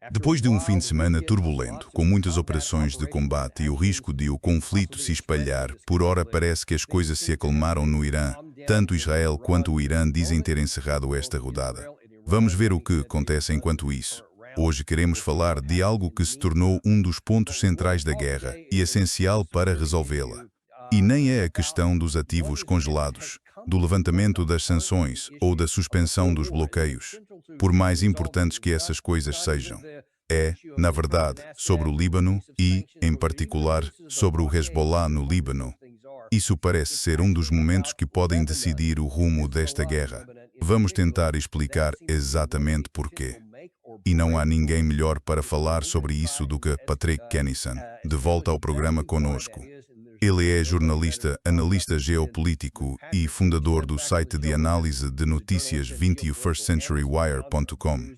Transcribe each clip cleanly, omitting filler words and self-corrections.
Depois de um fim de semana turbulento, com muitas operações de combate e o risco de o conflito se espalhar, por ora parece que as coisas se acalmaram no Irã. Tanto Israel quanto o Irã dizem ter encerrado esta rodada. Vamos ver o que acontece enquanto isso. Hoje queremos falar de algo que se tornou um dos pontos centrais da guerra e essencial para resolvê-la. E nem é a questão dos ativos congelados, do levantamento das sanções ou da suspensão dos bloqueios. Por mais importantes que essas coisas sejam, é, na verdade, sobre o Líbano e, em particular, sobre o Hezbollah no Líbano. Isso parece ser um dos momentos que podem decidir o rumo desta guerra. Vamos tentar explicar exatamente porquê. E não há ninguém melhor para falar sobre isso do que Patrick Kennison, de volta ao programa conosco. Ele é jornalista, analista geopolítico e fundador do site de análise de notícias 21stcenturywire.com.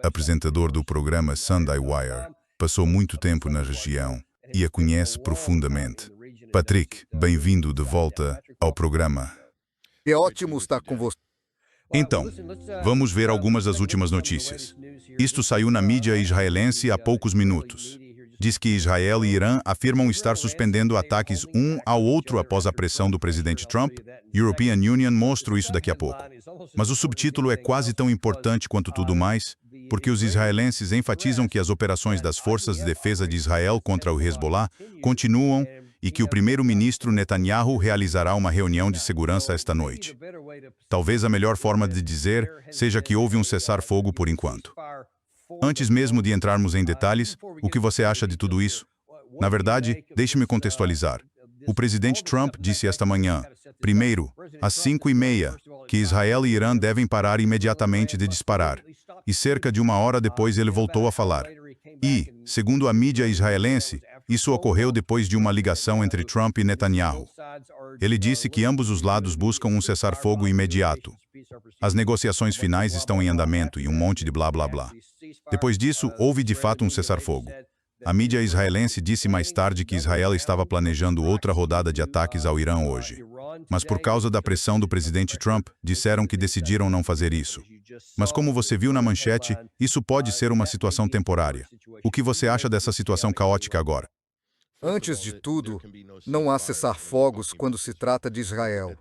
Apresentador do programa Sunday Wire, passou muito tempo na região e a conhece profundamente. Patrick, bem-vindo de volta ao programa. É ótimo estar com você. Então, vamos ver algumas das últimas notícias. Isto saiu na mídia israelense há poucos minutos. Diz que Israel e Irã afirmam estar suspendendo ataques um ao outro após a pressão do presidente Trump. European Union mostra isso daqui a pouco. Mas o subtítulo é quase tão importante quanto tudo mais, porque os israelenses enfatizam que as operações das forças de defesa de Israel contra o Hezbollah continuam e que o primeiro-ministro Netanyahu realizará uma reunião de segurança esta noite. Talvez a melhor forma de dizer seja que houve um cessar-fogo por enquanto. Antes mesmo de entrarmos em detalhes, o que você acha de tudo isso? Na verdade, deixe-me contextualizar. O presidente Trump disse esta manhã, primeiro, às 5h30, que Israel e Irã devem parar imediatamente de disparar. E cerca de uma hora depois ele voltou a falar. E, segundo a mídia israelense, isso ocorreu depois de uma ligação entre Trump e Netanyahu. Ele disse que ambos os lados buscam um cessar-fogo imediato. As negociações finais estão em andamento e um monte de blá blá blá. Depois disso, houve de fato um cessar-fogo. A mídia israelense disse mais tarde que Israel estava planejando outra rodada de ataques ao Irã hoje. Mas por causa da pressão do presidente Trump, disseram que decidiram não fazer isso. Mas como você viu na manchete, isso pode ser uma situação temporária. O que você acha dessa situação caótica agora? Antes de tudo, não há cessar-fogos quando se trata de Israel.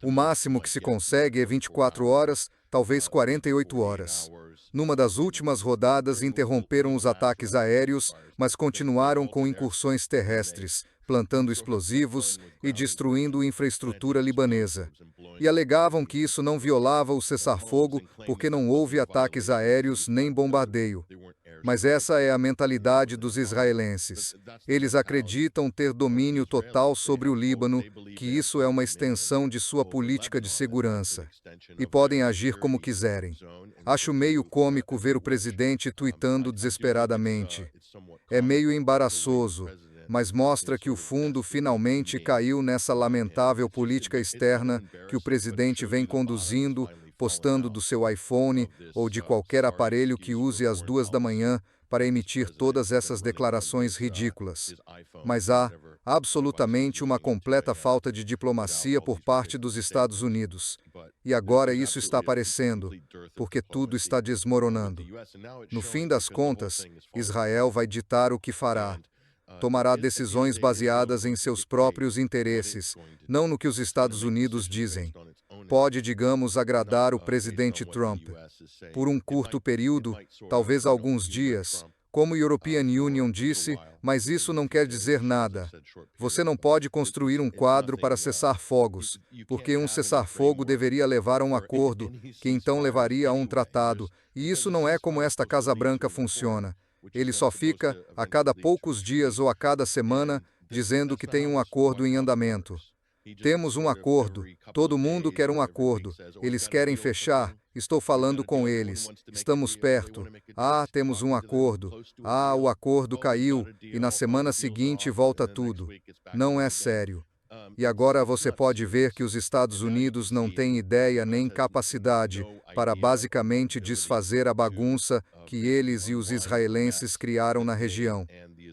O máximo que se consegue é 24 horas, talvez 48 horas. Numa das últimas rodadas, interromperam os ataques aéreos, mas continuaram com incursões terrestres, plantando explosivos e destruindo infraestrutura libanesa. E alegavam que isso não violava o cessar-fogo porque não houve ataques aéreos nem bombardeio. Mas essa é a mentalidade dos israelenses. Eles acreditam ter domínio total sobre o Líbano, que isso é uma extensão de sua política de segurança. E podem agir como quiserem. Acho meio cômico ver o presidente tuitando desesperadamente. É meio embaraçoso, mas mostra que o fundo finalmente caiu nessa lamentável política externa que o presidente vem conduzindo, postando do seu iPhone ou de qualquer aparelho que use às 2 da manhã para emitir todas essas declarações ridículas. Mas há, absolutamente, uma completa falta de diplomacia por parte dos Estados Unidos. E agora isso está aparecendo, porque tudo está desmoronando. No fim das contas, Israel vai ditar o que fará. Tomará decisões baseadas em seus próprios interesses, não no que os Estados Unidos dizem. Pode, digamos, agradar o presidente Trump. Por um curto período, talvez alguns dias, como a European Union disse, mas isso não quer dizer nada. Você não pode construir um quadro para cessar fogos, porque um cessar-fogo deveria levar a um acordo, que então levaria a um tratado, e isso não é como esta Casa Branca funciona. Ele só fica, a cada poucos dias ou a cada semana, dizendo que tem um acordo em andamento. Temos um acordo, todo mundo quer um acordo, eles querem fechar, estou falando com eles, estamos perto, temos um acordo, o acordo caiu, e na semana seguinte volta tudo. Não é sério. E agora você pode ver que os Estados Unidos não têm ideia nem capacidade para basicamente desfazer a bagunça que eles e os israelenses criaram na região.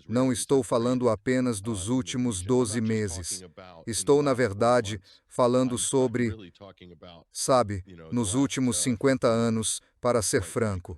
Não estou falando apenas dos últimos 12 meses. Estou, na verdade, falando sobre, nos últimos 50 anos, para ser franco.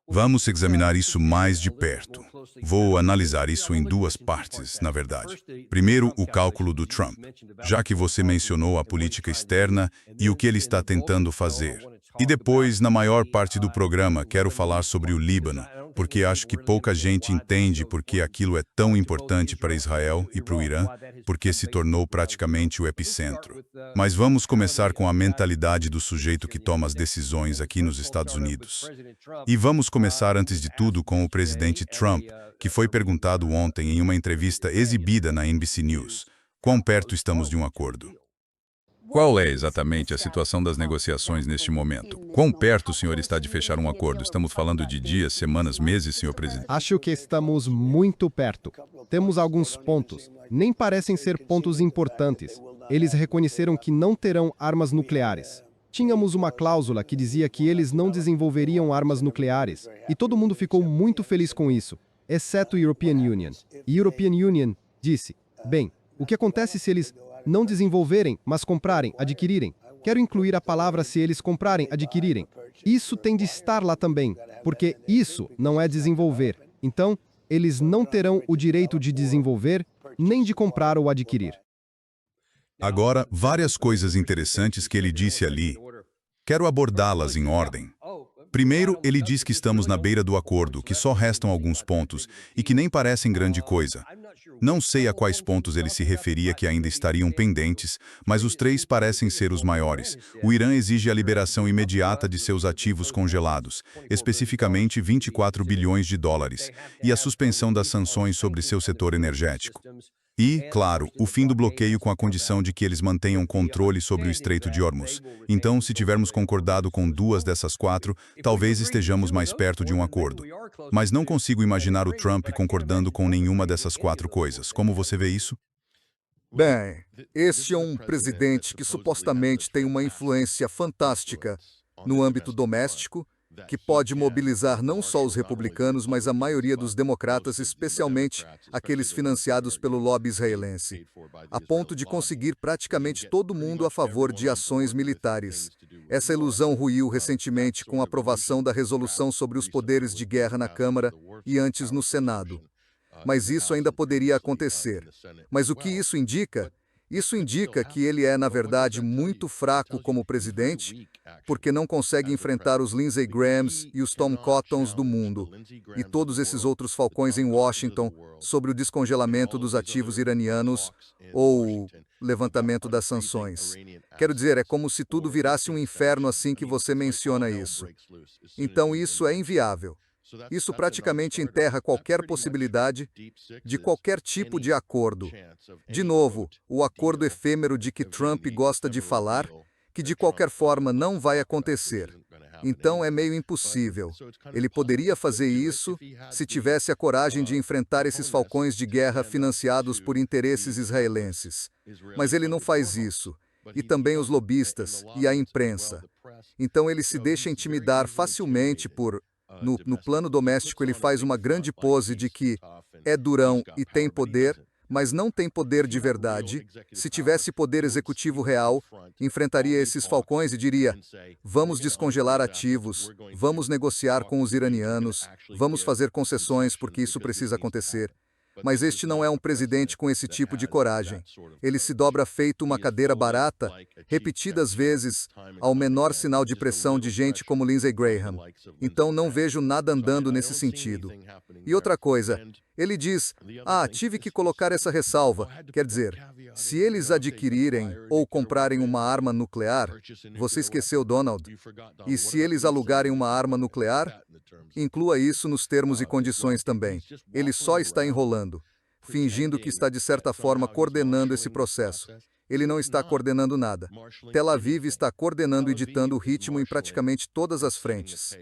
Vamos examinar isso mais de perto. Vou analisar isso em duas partes, na verdade. Primeiro, o cálculo do Trump, já que você mencionou a política externa e o que ele está tentando fazer. E depois, na maior parte do programa, quero falar sobre o Líbano, porque acho que pouca gente entende por que aquilo é tão importante para Israel e para o Irã, porque se tornou praticamente o epicentro. Mas vamos começar com a mentalidade do sujeito que toma as decisões aqui nos Estados Unidos. E vamos começar, antes de tudo, com o presidente Trump, que foi perguntado ontem em uma entrevista exibida na NBC News. Quão perto estamos de um acordo? Qual é exatamente a situação das negociações neste momento? Quão perto o senhor está de fechar um acordo? Estamos falando de dias, semanas, meses, senhor presidente? Acho que estamos muito perto. Temos alguns pontos. Nem parecem ser pontos importantes. Eles reconheceram que não terão armas nucleares. Tínhamos uma cláusula que dizia que eles não desenvolveriam armas nucleares, e todo mundo ficou muito feliz com isso, exceto a European Union. E a European Union disse, bem, o que acontece se eles não desenvolverem, mas comprarem, adquirirem? Quero incluir a palavra se eles comprarem, adquirirem. Isso tem de estar lá também, porque isso não é desenvolver. Então, eles não terão o direito de desenvolver, nem de comprar ou adquirir. Agora, várias coisas interessantes que ele disse ali. Quero abordá-las em ordem. Primeiro, ele diz que estamos na beira do acordo, que só restam alguns pontos e que nem parecem grande coisa. Não sei a quais pontos ele se referia que ainda estariam pendentes, mas os três parecem ser os maiores. O Irã exige a liberação imediata de seus ativos congelados, especificamente 24 bilhões de dólares, e a suspensão das sanções sobre seu setor energético. E, claro, o fim do bloqueio com a condição de que eles mantenham controle sobre o Estreito de Hormuz. Então, se tivermos concordado com duas dessas quatro, talvez estejamos mais perto de um acordo. Mas não consigo imaginar o Trump concordando com nenhuma dessas quatro coisas. Como você vê isso? Bem, este é um presidente que supostamente tem uma influência fantástica no âmbito doméstico, que pode mobilizar não só os republicanos, mas a maioria dos democratas, especialmente aqueles financiados pelo lobby israelense, a ponto de conseguir praticamente todo mundo a favor de ações militares. Essa ilusão ruiu recentemente com a aprovação da resolução sobre os poderes de guerra na Câmara e antes no Senado. Mas isso ainda poderia acontecer. Mas o que isso indica? Isso indica que ele é, na verdade, muito fraco como presidente, porque não consegue enfrentar os Lindsey Grahams e os Tom Cottons do mundo, e todos esses outros falcões em Washington sobre o descongelamento dos ativos iranianos ou o levantamento das sanções. Quero dizer, é como se tudo virasse um inferno assim que você menciona isso. Então isso é inviável. Isso praticamente enterra qualquer possibilidade de qualquer tipo de acordo. De novo, o acordo efêmero de que Trump gosta de falar, que de qualquer forma não vai acontecer. Então é meio impossível. Ele poderia fazer isso se tivesse a coragem de enfrentar esses falcões de guerra financiados por interesses israelenses. Mas ele não faz isso. E também os lobistas e a imprensa. Então ele se deixa intimidar facilmente por... No plano doméstico, ele faz uma grande pose de que é durão e tem poder, mas não tem poder de verdade. Se tivesse poder executivo real, enfrentaria esses falcões e diria: vamos descongelar ativos, vamos negociar com os iranianos, vamos fazer concessões porque isso precisa acontecer. Mas este não é um presidente com esse tipo de coragem. Ele se dobra feito uma cadeira barata, repetidas vezes, ao menor sinal de pressão de gente como Lindsey Graham. Então não vejo nada andando nesse sentido. E outra coisa, ele diz, tive que colocar essa ressalva. Quer dizer, se eles adquirirem ou comprarem uma arma nuclear, você esqueceu, Donald? E se eles alugarem uma arma nuclear? Inclua isso nos termos e condições também. Ele só está enrolando, fingindo que está de certa forma coordenando esse processo. Ele não está coordenando nada. Tel Aviv está coordenando e ditando o ritmo em praticamente todas as frentes.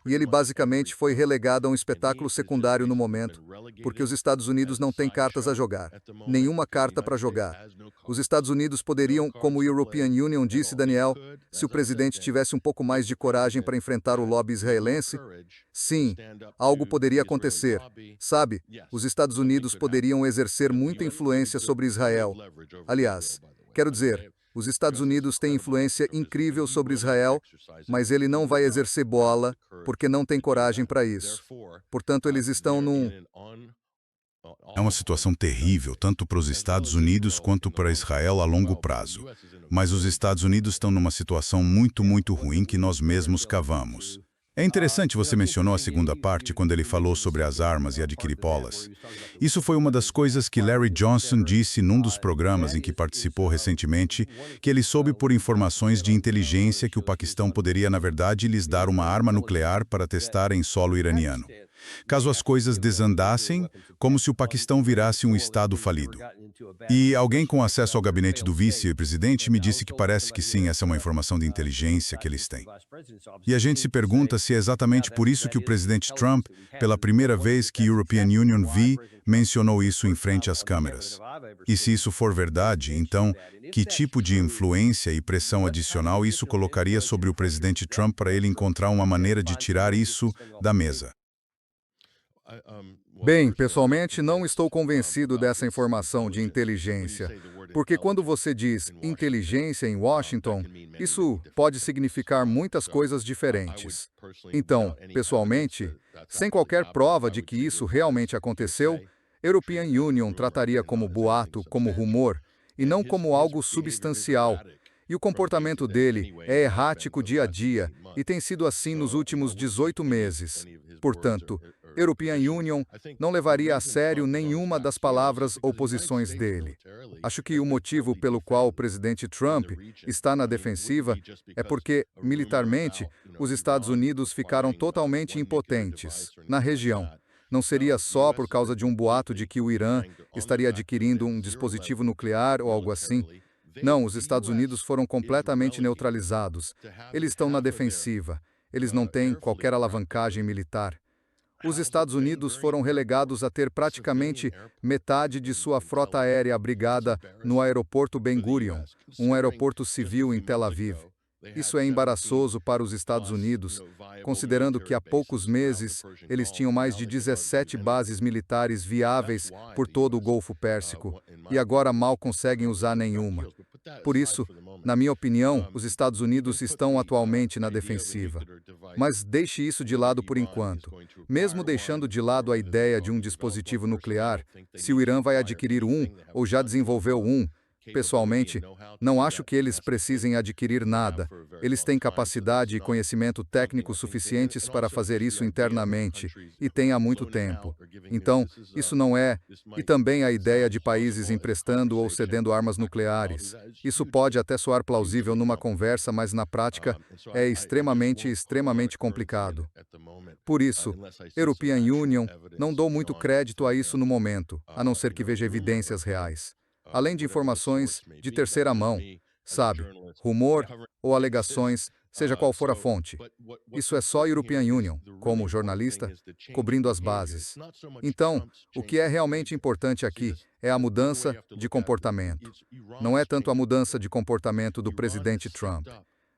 E ele basicamente foi relegado a um espetáculo secundário no momento, porque os Estados Unidos não têm cartas a jogar. Nenhuma carta para jogar. Os Estados Unidos poderiam, como o European Union disse, Daniel, se o presidente tivesse um pouco mais de coragem para enfrentar o lobby israelense, sim, algo poderia acontecer. Sabe, os Estados Unidos poderiam exercer muita influência sobre Israel. Aliás, quero dizer, Os Estados Unidos têm influência incrível sobre Israel, mas ele não vai exercer bola porque não tem coragem para isso. Portanto, eles estão num... É uma situação terrível, tanto para os Estados Unidos quanto para Israel a longo prazo. Mas os Estados Unidos estão numa situação muito, muito ruim que nós mesmos cavamos. É interessante você mencionou a segunda parte quando ele falou sobre as armas e adquirir polas. Isso foi uma das coisas que Larry Johnson disse num dos programas em que participou recentemente, que ele soube por informações de inteligência que o Paquistão poderia, na verdade, lhes dar uma arma nuclear para testar em solo iraniano. Caso as coisas desandassem, como se o Paquistão virasse um estado falido. E alguém com acesso ao gabinete do vice-presidente me disse que parece que sim, essa é uma informação de inteligência que eles têm. E a gente se pergunta se é exatamente por isso que o presidente Trump, pela primeira vez que European Union V, mencionou isso em frente às câmeras. E se isso for verdade, então, que tipo de influência e pressão adicional isso colocaria sobre o presidente Trump para ele encontrar uma maneira de tirar isso da mesa? Bem, pessoalmente, não estou convencido dessa informação de inteligência, porque quando você diz inteligência em Washington, isso pode significar muitas coisas diferentes. Então, pessoalmente, sem qualquer prova de que isso realmente aconteceu, European Union trataria como boato, como rumor, e não como algo substancial. E o comportamento dele é errático dia a dia, e tem sido assim nos últimos 18 meses. Portanto, European Union não levaria a sério nenhuma das palavras ou posições dele. Acho que o motivo pelo qual o presidente Trump está na defensiva é porque, militarmente, os Estados Unidos ficaram totalmente impotentes na região. Não seria só por causa de um boato de que o Irã estaria adquirindo um dispositivo nuclear ou algo assim. Não, os Estados Unidos foram completamente neutralizados. Eles estão na defensiva. Eles não têm qualquer alavancagem militar. Os Estados Unidos foram relegados a ter praticamente metade de sua frota aérea abrigada no aeroporto Ben Gurion, um aeroporto civil em Tel Aviv. Isso é embaraçoso para os Estados Unidos, considerando que há poucos meses eles tinham mais de 17 bases militares viáveis por todo o Golfo Pérsico, e agora mal conseguem usar nenhuma. Por isso, na minha opinião, os Estados Unidos estão atualmente na defensiva. Mas deixe isso de lado por enquanto. Mesmo deixando de lado a ideia de um dispositivo nuclear, se o Irã vai adquirir um ou já desenvolveu um, pessoalmente, não acho que eles precisem adquirir nada. Eles têm capacidade e conhecimento técnico suficientes para fazer isso internamente, e têm há muito tempo. Então, isso não é... E também a ideia de países emprestando ou cedendo armas nucleares. Isso pode até soar plausível numa conversa, mas na prática é extremamente complicado. Por isso, European Union, não dou muito crédito a isso no momento, a não ser que veja evidências reais. Além de informações de terceira mão, sabe, rumor ou alegações, seja qual for a fonte. Isso é só European Union, como jornalista, cobrindo as bases. Então, o que é realmente importante aqui é a mudança de comportamento. Não é tanto a mudança de comportamento do presidente Trump.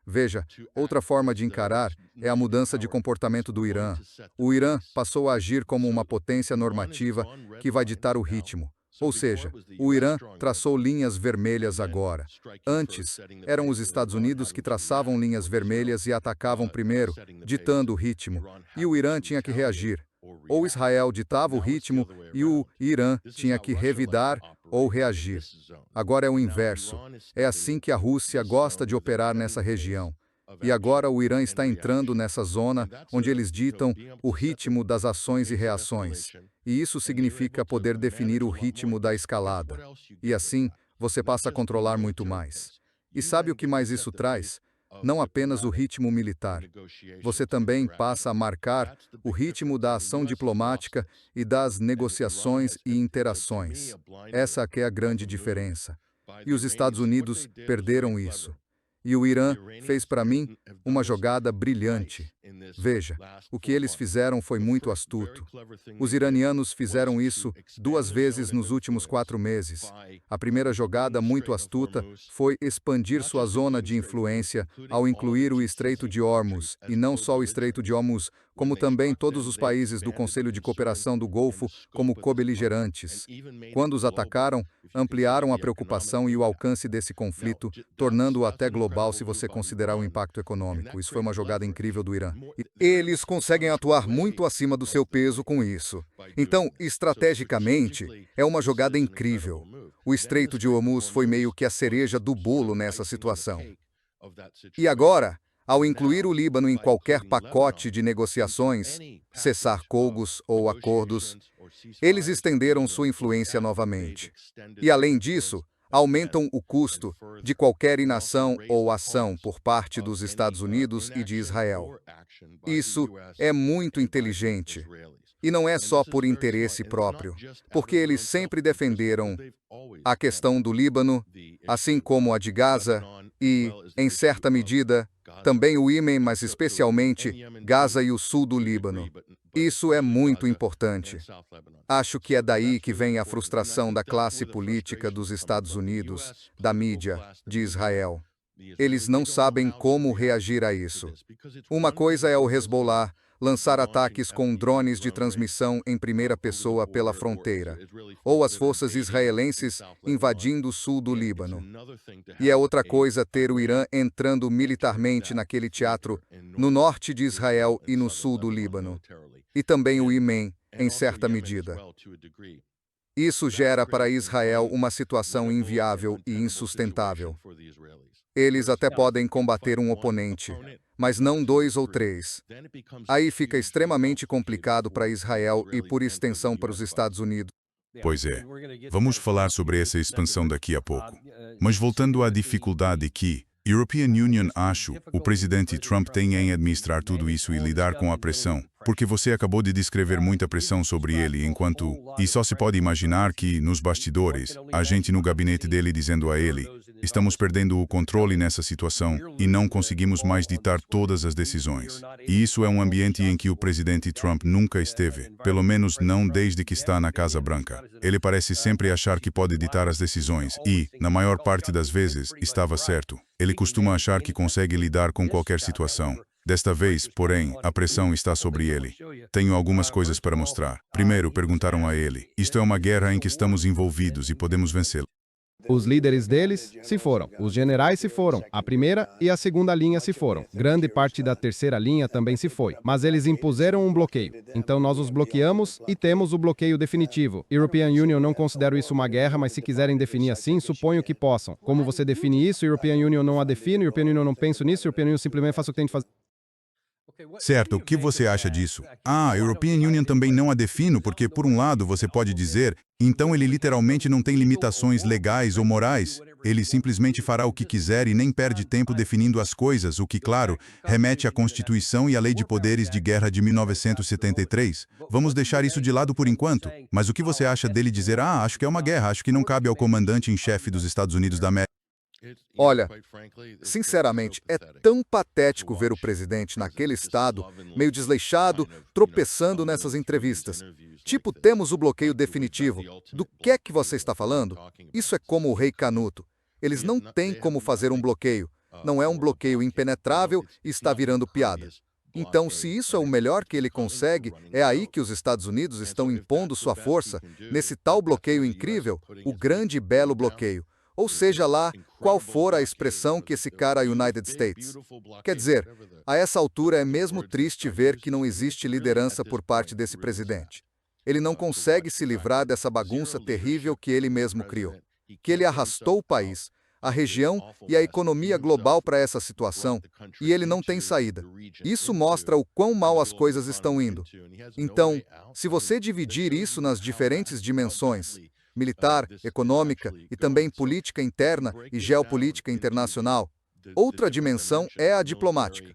Veja, outra forma de encarar é a mudança de comportamento do Irã. O Irã passou a agir como uma potência normativa que vai ditar o ritmo. Ou seja, o Irã traçou linhas vermelhas agora. Antes, eram os Estados Unidos que traçavam linhas vermelhas e atacavam primeiro, ditando o ritmo, e o Irã tinha que reagir. Ou Israel ditava o ritmo e o Irã tinha que revidar ou reagir. Agora é o inverso. É assim que a Rússia gosta de operar nessa região. E agora o Irã está entrando nessa zona onde eles ditam o ritmo das ações e reações. E isso significa poder definir o ritmo da escalada. E assim, você passa a controlar muito mais. E sabe o que mais isso traz? Não apenas o ritmo militar. Você também passa a marcar o ritmo da ação diplomática e das negociações e interações. Essa é a grande diferença. E os Estados Unidos perderam isso. E o Irã fez para mim uma jogada brilhante. Veja, o que eles fizeram foi muito astuto. Os iranianos fizeram isso 2 vezes nos últimos 4 meses. A primeira jogada muito astuta foi expandir sua zona de influência ao incluir o Estreito de Hormuz, e não só o Estreito de Hormuz, como também todos os países do Conselho de Cooperação do Golfo como co-beligerantes. Quando os atacaram, ampliaram a preocupação e o alcance desse conflito, tornando-o até global se você considerar o impacto econômico. Isso foi uma jogada incrível do Irã. E eles conseguem atuar muito acima do seu peso com isso. Então, estrategicamente, é uma jogada incrível. O Estreito de Hormuz foi meio que a cereja do bolo nessa situação. E agora, ao incluir o Líbano em qualquer pacote de negociações, cessar-fogos ou acordos, eles estenderam sua influência novamente. E, além disso, aumentam o custo de qualquer inação ou ação por parte dos Estados Unidos e de Israel. Isso é muito inteligente. E não é só por interesse próprio, porque eles sempre defenderam a questão do Líbano, assim como a de Gaza e, em certa medida, também o Iêmen, mas especialmente Gaza e o sul do Líbano. Isso é muito importante. Acho que é daí que vem a frustração da classe política dos Estados Unidos, da mídia, de Israel. Eles não sabem como reagir a isso. Uma coisa é o Hezbollah lançar ataques com drones de transmissão em primeira pessoa pela fronteira, ou as forças israelenses invadindo o sul do Líbano. E é outra coisa ter o Irã entrando militarmente naquele teatro no norte de Israel e no sul do Líbano. E também o Iêmen, em certa medida. Isso gera para Israel uma situação inviável e insustentável. Eles até podem combater um oponente, mas não 2 ou 3. Aí fica extremamente complicado para Israel e, por extensão, para os Estados Unidos. Pois é. Vamos falar sobre essa expansão daqui a pouco. Mas voltando à dificuldade que European Union acho o presidente Trump tem em administrar tudo isso e lidar com a pressão, porque você acabou de descrever muita pressão sobre ele e só se pode imaginar que, nos bastidores, há gente no gabinete dele dizendo a ele: estamos perdendo o controle nessa situação e não conseguimos mais ditar todas as decisões. E isso é um ambiente em que o presidente Trump nunca esteve, pelo menos não desde que está na Casa Branca. Ele parece sempre achar que pode ditar as decisões e, na maior parte das vezes, estava certo. Ele costuma achar que consegue lidar com qualquer situação. Desta vez, porém, a pressão está sobre ele. Tenho algumas coisas para mostrar. Primeiro, perguntaram a ele: isto é uma guerra em que estamos envolvidos e podemos vencê-la. Os líderes deles se foram, os generais se foram, a primeira e a segunda linha se foram, grande parte da terceira linha também se foi, mas eles impuseram um bloqueio. Então nós os bloqueamos e temos o bloqueio definitivo. European Union não considero isso uma guerra, mas se quiserem definir assim, suponho que possam. Como você define isso? European Union não a define, European Union não pensa nisso, European Union simplesmente faz o que tem de fazer. Certo, o que você acha disso? A European Union também não a defino porque, por um lado, você pode dizer, então ele literalmente não tem limitações legais ou morais. Ele simplesmente fará o que quiser e nem perde tempo definindo as coisas, o que, claro, remete à Constituição e à Lei de Poderes de Guerra de 1973. Vamos deixar isso de lado por enquanto. Mas o que você acha dele dizer, acho que é uma guerra, acho que não cabe ao comandante em chefe dos Estados Unidos da América? Olha, sinceramente, é tão patético ver o presidente naquele estado, meio desleixado, tropeçando nessas entrevistas. Tipo, temos o bloqueio definitivo. Do que é que você está falando? Isso é como o rei Canuto. Eles não têm como fazer um bloqueio. Não é um bloqueio impenetrável e está virando piada. Então, se isso é o melhor que ele consegue, é aí que os Estados Unidos estão impondo sua força, nesse tal bloqueio incrível, o grande e belo bloqueio. Ou seja lá, qual for a expressão que esse cara United States. Quer dizer, a essa altura é mesmo triste ver que não existe liderança por parte desse presidente. Ele não consegue se livrar dessa bagunça terrível que ele mesmo criou. Que ele arrastou o país, a região e a economia global para essa situação, e ele não tem saída. Isso mostra o quão mal as coisas estão indo. Então, se você dividir isso nas diferentes dimensões, militar, econômica e também política interna e geopolítica internacional. Outra dimensão é a diplomática.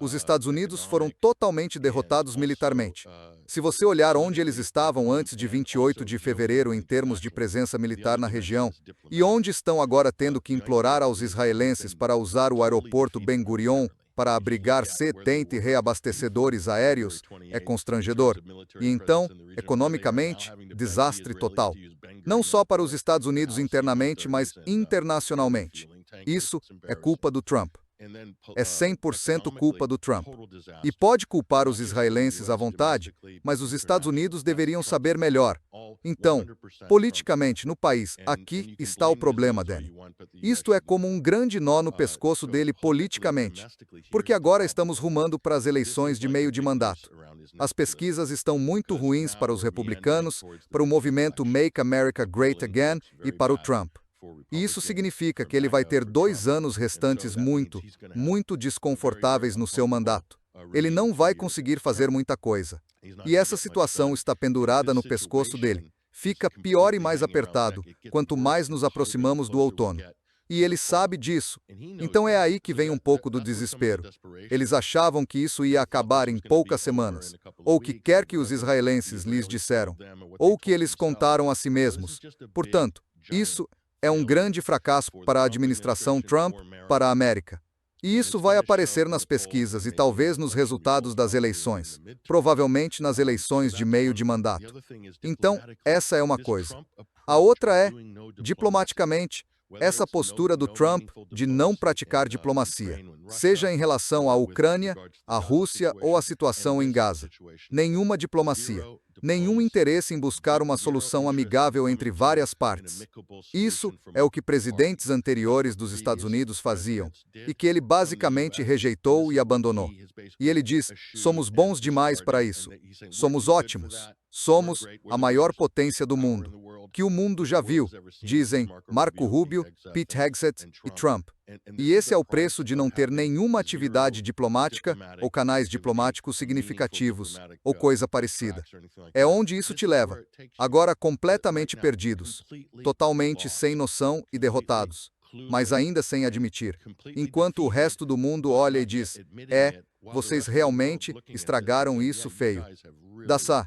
Os Estados Unidos foram totalmente derrotados militarmente. Se você olhar onde eles estavam antes de 28 de fevereiro em termos de presença militar na região, e onde estão agora tendo que implorar aos israelenses para usar o aeroporto Ben Gurion, para abrigar 70 reabastecedores aéreos é constrangedor. E então, economicamente, desastre total. Não só para os Estados Unidos internamente, mas internacionalmente. Isso é culpa do Trump. É 100% culpa do Trump. E pode culpar os israelenses à vontade, mas os Estados Unidos deveriam saber melhor. Então, politicamente, no país, aqui está o problema, Danny. Isto é como um grande nó no pescoço dele politicamente, porque agora estamos rumando para as eleições de meio de mandato. As pesquisas estão muito ruins para os republicanos, para o movimento Make America Great Again e para o Trump. E isso significa que ele vai ter 2 anos restantes muito desconfortáveis no seu mandato. Ele não vai conseguir fazer muita coisa. E essa situação está pendurada no pescoço dele. Fica pior e mais apertado, quanto mais nos aproximamos do outono. E ele sabe disso. Então é aí que vem um pouco do desespero. Eles achavam que isso ia acabar em poucas semanas, ou que quer que os israelenses lhes disseram, ou que eles contaram a si mesmos. Portanto, isso é um grande fracasso para a administração Trump, para a América. E isso vai aparecer nas pesquisas e talvez nos resultados das eleições, provavelmente nas eleições de meio de mandato. Então, essa é uma coisa. A outra é, diplomaticamente, essa postura do Trump de não praticar diplomacia, seja em relação à Ucrânia, à Rússia ou à situação em Gaza. Nenhuma diplomacia, nenhum interesse em buscar uma solução amigável entre várias partes. Isso é o que presidentes anteriores dos Estados Unidos faziam, e que ele basicamente rejeitou e abandonou. E ele diz, somos bons demais para isso. Somos ótimos. Somos a maior potência do mundo, que o mundo já viu, dizem Marco Rubio, Pete Hegseth e Trump. E esse é o preço de não ter nenhuma atividade diplomática ou canais diplomáticos significativos, ou coisa parecida. É onde isso te leva, agora completamente perdidos, totalmente sem noção e derrotados, mas ainda sem admitir, enquanto o resto do mundo olha e diz, vocês realmente estragaram isso feio. Dassá.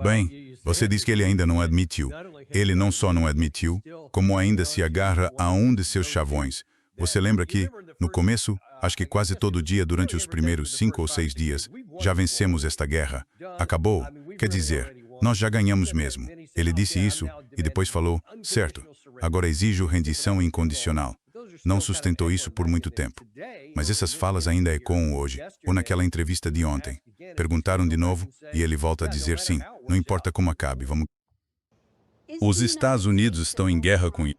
Bem, você diz que ele ainda não admitiu. Ele não só não admitiu, como ainda se agarra a um de seus chavões. Você lembra que, no começo, acho que quase todo dia durante os primeiros 5 ou 6 dias, já vencemos esta guerra. Acabou. Quer dizer, nós já ganhamos mesmo. Ele disse isso e depois falou, certo, agora exijo rendição incondicional. Não sustentou isso por muito tempo. Mas essas falas ainda ecoam hoje, ou naquela entrevista de ontem. Perguntaram de novo e ele volta a dizer sim, não importa como acabe, vamos... Os Estados Unidos estão em guerra com isso.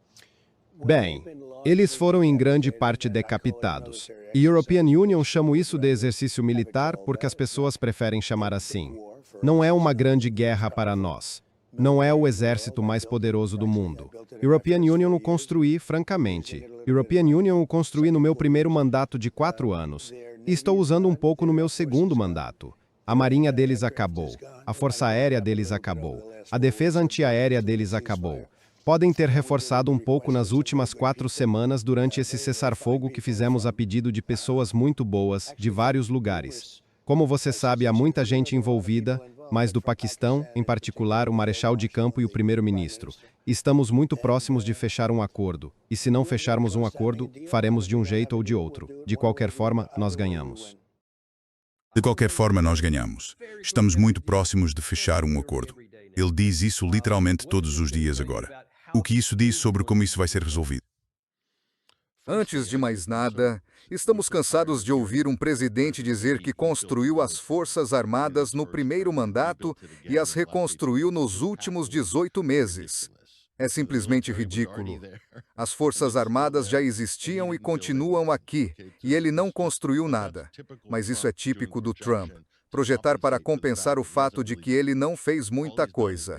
Bem, eles foram em grande parte decapitados. E European Union chama isso de exercício militar porque as pessoas preferem chamar assim. Não é uma grande guerra para nós. Não é o exército mais poderoso do mundo. European Union o construí, francamente. European Union o construí no meu primeiro mandato de 4 anos. E estou usando um pouco no meu segundo mandato. A marinha deles acabou. A força aérea deles acabou. A defesa antiaérea deles acabou. Podem ter reforçado um pouco nas últimas 4 semanas durante esse cessar-fogo que fizemos a pedido de pessoas muito boas, de vários lugares. Como você sabe, há muita gente envolvida, mas do Paquistão, em particular, o marechal de campo e o primeiro-ministro. Estamos muito próximos de fechar um acordo, e se não fecharmos um acordo, faremos de um jeito ou de outro. De qualquer forma, nós ganhamos. De qualquer forma, nós ganhamos. Estamos muito próximos de fechar um acordo. Ele diz isso literalmente todos os dias agora. O que isso diz sobre como isso vai ser resolvido? Antes de mais nada, estamos cansados de ouvir um presidente dizer que construiu as Forças Armadas no primeiro mandato e as reconstruiu nos últimos 18 meses. É simplesmente ridículo. As Forças Armadas já existiam e continuam aqui, e ele não construiu nada. Mas isso é típico do Trump. Projetar para compensar o fato de que ele não fez muita coisa.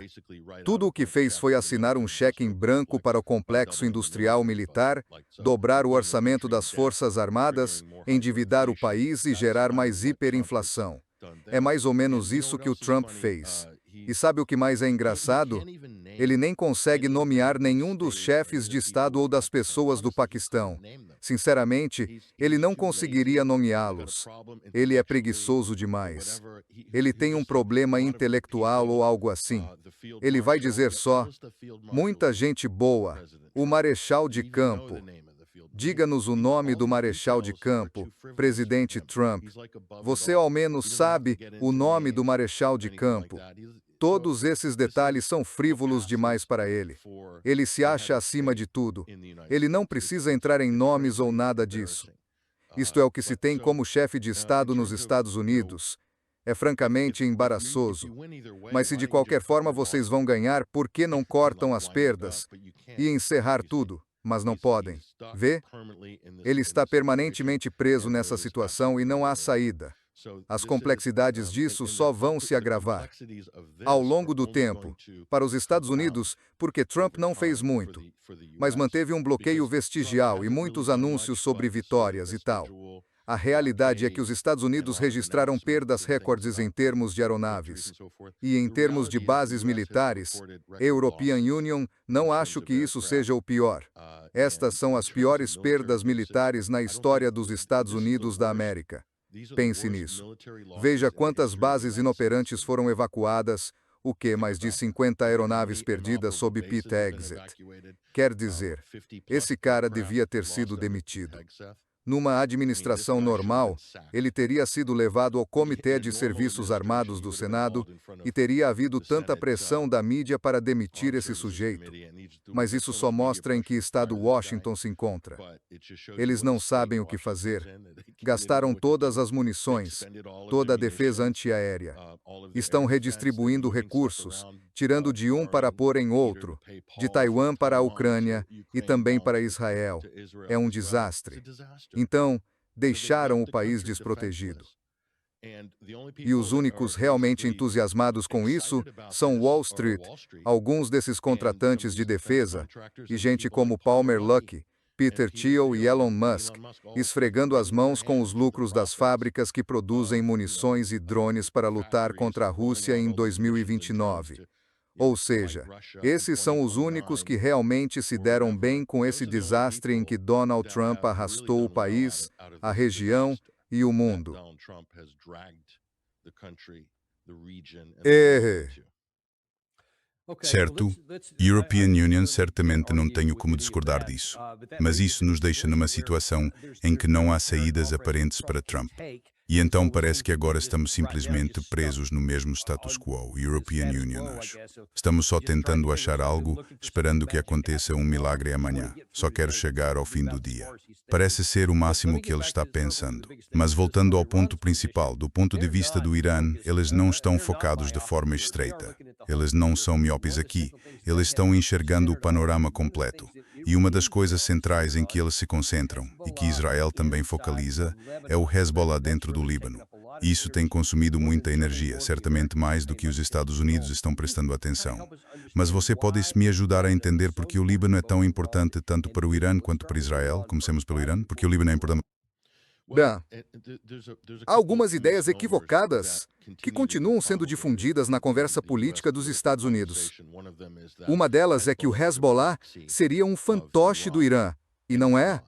Tudo o que fez foi assinar um cheque em branco para o complexo industrial militar, dobrar o orçamento das Forças Armadas, endividar o país e gerar mais hiperinflação. É mais ou menos isso que o Trump fez. E sabe o que mais é engraçado? Ele nem consegue nomear nenhum dos chefes de Estado ou das pessoas do Paquistão. Sinceramente, ele não conseguiria nomeá-los. Ele é preguiçoso demais. Ele tem um problema intelectual ou algo assim. Ele vai dizer só, muita gente boa, o marechal de campo. Diga-nos o nome do marechal de campo, presidente Trump. Você ao menos sabe o nome do marechal de campo. Todos esses detalhes são frívolos demais para ele. Ele se acha acima de tudo. Ele não precisa entrar em nomes ou nada disso. Isto é o que se tem como chefe de Estado nos Estados Unidos. É francamente embaraçoso. Mas se de qualquer forma vocês vão ganhar, por que não cortam as perdas e encerrar tudo? Mas não podem. Vê? Ele está permanentemente preso nessa situação e não há saída. As complexidades disso só vão se agravar ao longo do tempo. Para os Estados Unidos, porque Trump não fez muito, mas manteve um bloqueio vestigial e muitos anúncios sobre vitórias e tal. A realidade é que os Estados Unidos registraram perdas recordes em termos de aeronaves. E em termos de bases militares, European Union, não acho que isso seja o pior. Estas são as piores perdas militares na história dos Estados Unidos da América. Pense nisso. Veja quantas bases inoperantes foram evacuadas, o que mais de 50 aeronaves perdidas sob Pete Hegseth. Quer dizer, esse cara devia ter sido demitido. Numa administração normal, ele teria sido levado ao Comitê de Serviços Armados do Senado e teria havido tanta pressão da mídia para demitir esse sujeito. Mas isso só mostra em que estado Washington se encontra. Eles não sabem o que fazer. Gastaram todas as munições, toda a defesa antiaérea. Estão redistribuindo recursos, tirando de um para pôr em outro, de Taiwan para a Ucrânia e também para Israel. É um desastre. Então, deixaram o país desprotegido. E os únicos realmente entusiasmados com isso são Wall Street, alguns desses contratantes de defesa, e gente como Palmer Luckey, Peter Thiel e Elon Musk, esfregando as mãos com os lucros das fábricas que produzem munições e drones para lutar contra a Rússia em 2029. Ou seja, esses são os únicos que realmente se deram bem com esse desastre em que Donald Trump arrastou o país, a região e o mundo. Certo, European Union certamente não tenho como discordar disso. Mas isso nos deixa numa situação em que não há saídas aparentes para Trump. E então parece que agora estamos simplesmente presos no mesmo status quo, European Union, acho. Estamos só tentando achar algo, esperando que aconteça um milagre amanhã. Só quero chegar ao fim do dia. Parece ser o máximo que ele está pensando. Mas voltando ao ponto principal, do ponto de vista do Irã, eles não estão focados de forma estreita. Eles não são miopes aqui. Eles estão enxergando o panorama completo. E uma das coisas centrais em que eles se concentram, e que Israel também focaliza, é o Hezbollah dentro do Líbano. Isso tem consumido muita energia, certamente mais do que os Estados Unidos estão prestando atenção. Mas você pode me ajudar a entender por que o Líbano é tão importante tanto para o Irã quanto para Israel? Comecemos pelo Irã, porque o Líbano é importante. Bem, há algumas ideias equivocadas que continuam sendo difundidas na conversa política dos Estados Unidos. Uma delas é que o Hezbollah seria um fantoche do Irã, e não é.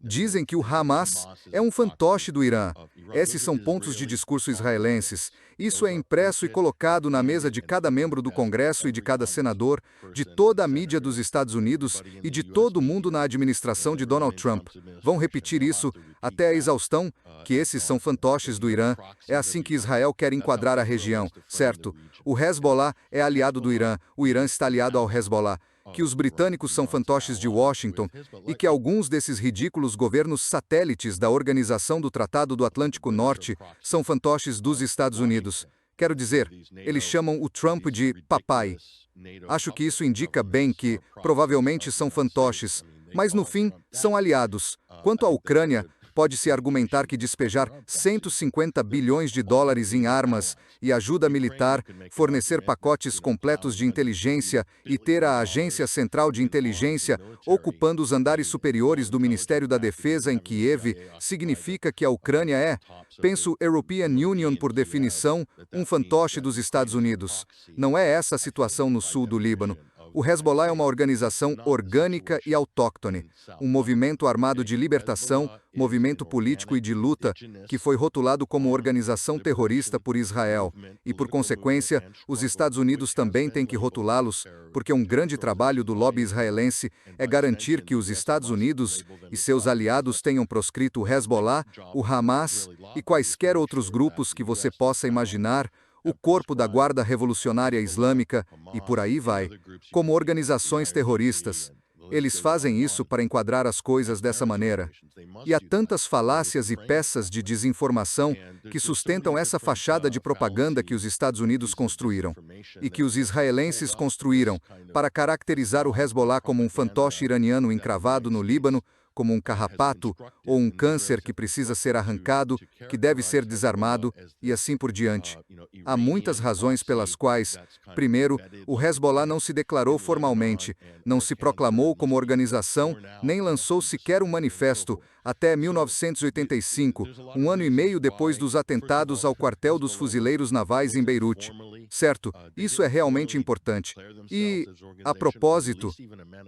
Dizem que o Hamas é um fantoche do Irã. Esses são pontos de discurso israelenses. Isso é impresso e colocado na mesa de cada membro do Congresso e de cada senador, de toda a mídia dos Estados Unidos e de todo mundo na administração de Donald Trump. Vão repetir isso até a exaustão, que esses são fantoches do Irã. É assim que Israel quer enquadrar a região, certo? O Hezbollah é aliado do Irã, o Irã está aliado ao Hezbollah. Que os britânicos são fantoches de Washington e que alguns desses ridículos governos satélites da Organização do Tratado do Atlântico Norte são fantoches dos Estados Unidos. Quero dizer, eles chamam o Trump de papai. Acho que isso indica bem que, provavelmente, são fantoches, mas no fim, são aliados. Quanto à Ucrânia, pode-se argumentar que despejar 150 bilhões de dólares em armas e ajuda militar, fornecer pacotes completos de inteligência e ter a Agência Central de Inteligência ocupando os andares superiores do Ministério da Defesa em Kiev significa que a Ucrânia é, penso, European Union por definição, um fantoche dos Estados Unidos. Não é essa a situação no sul do Líbano. O Hezbollah é uma organização orgânica e autóctone, um movimento armado de libertação, movimento político e de luta, que foi rotulado como organização terrorista por Israel, e, por consequência, os Estados Unidos também têm que rotulá-los, porque um grande trabalho do lobby israelense é garantir que os Estados Unidos e seus aliados tenham proscrito o Hezbollah, o Hamas e quaisquer outros grupos que você possa imaginar, o Corpo da Guarda Revolucionária Islâmica e por aí vai, como organizações terroristas. Eles fazem isso para enquadrar as coisas dessa maneira. E há tantas falácias e peças de desinformação que sustentam essa fachada de propaganda que os Estados Unidos construíram e que os israelenses construíram para caracterizar o Hezbollah como um fantoche iraniano encravado no Líbano, como um carrapato ou um câncer que precisa ser arrancado, que deve ser desarmado e assim por diante. Há muitas razões pelas quais, primeiro, o Hezbollah não se declarou formalmente, não se proclamou como organização, nem lançou sequer um manifesto até 1985, um ano e meio depois dos atentados ao quartel dos fuzileiros navais em Beirute. Certo, isso é realmente importante. E, a propósito,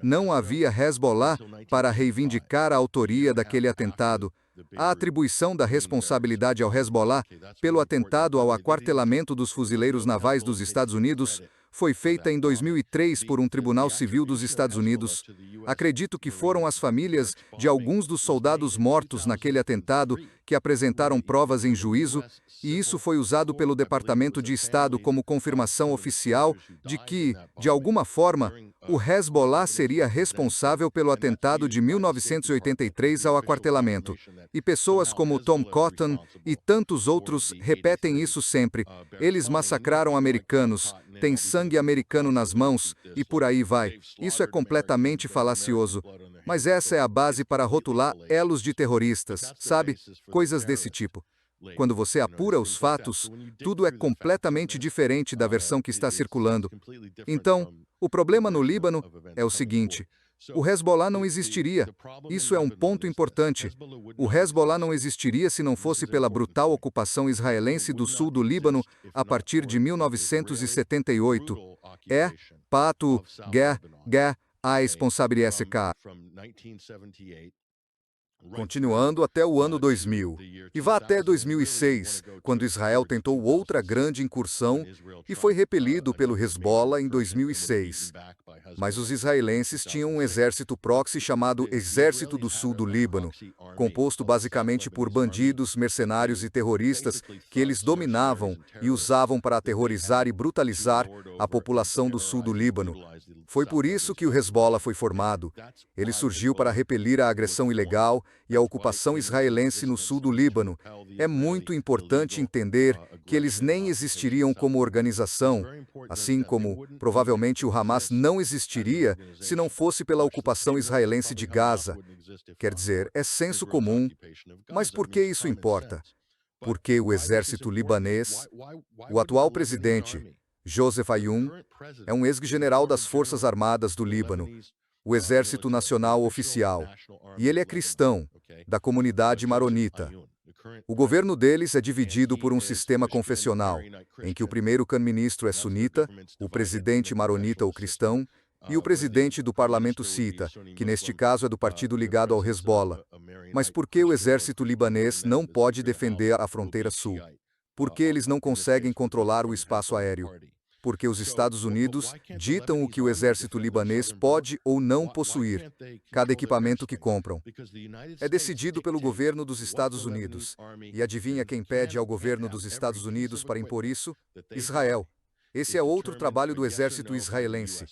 não havia Hezbollah para reivindicar a autoria daquele atentado. A atribuição da responsabilidade ao Hezbollah pelo atentado ao aquartelamento dos fuzileiros navais dos Estados Unidos foi feita em 2003 por um tribunal civil dos Estados Unidos. Acredito que foram as famílias de alguns dos soldados mortos naquele atentado que apresentaram provas em juízo, e isso foi usado pelo Departamento de Estado como confirmação oficial de que, de alguma forma, o Hezbollah seria responsável pelo atentado de 1983 ao aquartelamento. E pessoas como Tom Cotton e tantos outros repetem isso sempre. Eles massacraram americanos, têm sangue americano nas mãos, e por aí vai. Isso é completamente falacioso. Mas essa é a base para rotular elos de terroristas, sabe? Coisas desse tipo. Quando você apura os fatos, tudo é completamente diferente da versão que está circulando. Então, o problema no Líbano é o seguinte: o Hezbollah não existiria. Isso é um ponto importante. O Hezbollah não existiria se não fosse pela brutal ocupação israelense do sul do Líbano a partir de 1978. Pato, a responsabilidade. Continuando até o ano 2000, e vá até 2006, quando Israel tentou outra grande incursão e foi repelido pelo Hezbollah em 2006. Mas os israelenses tinham um exército proxy chamado Exército do Sul do Líbano, composto basicamente por bandidos, mercenários e terroristas que eles dominavam e usavam para aterrorizar e brutalizar a população do sul do Líbano. Foi por isso que o Hezbollah foi formado. Ele surgiu para repelir a agressão ilegal e a ocupação israelense no sul do Líbano. É muito importante entender que eles nem existiriam como organização, assim como, provavelmente, o Hamas não existiria se não fosse pela ocupação israelense de Gaza. Quer dizer, é senso comum. Mas por que isso importa? Porque o exército libanês, o atual presidente, Joseph Ayoun, é um ex-general das Forças Armadas do Líbano, o Exército Nacional Oficial, e ele é cristão, da comunidade maronita. O governo deles é dividido por um sistema confessional, em que o primeiro-ministro é sunita, o presidente maronita ou cristão, e o presidente do parlamento xiita, que neste caso é do partido ligado ao Hezbollah. Mas por que o exército libanês não pode defender a fronteira sul? Por que eles não conseguem controlar o espaço aéreo? Porque os Estados Unidos ditam o que o exército libanês pode ou não possuir, cada equipamento que compram. É decidido pelo governo dos Estados Unidos. E adivinha quem pede ao governo dos Estados Unidos para impor isso? Israel. Esse é outro trabalho do exército israelense.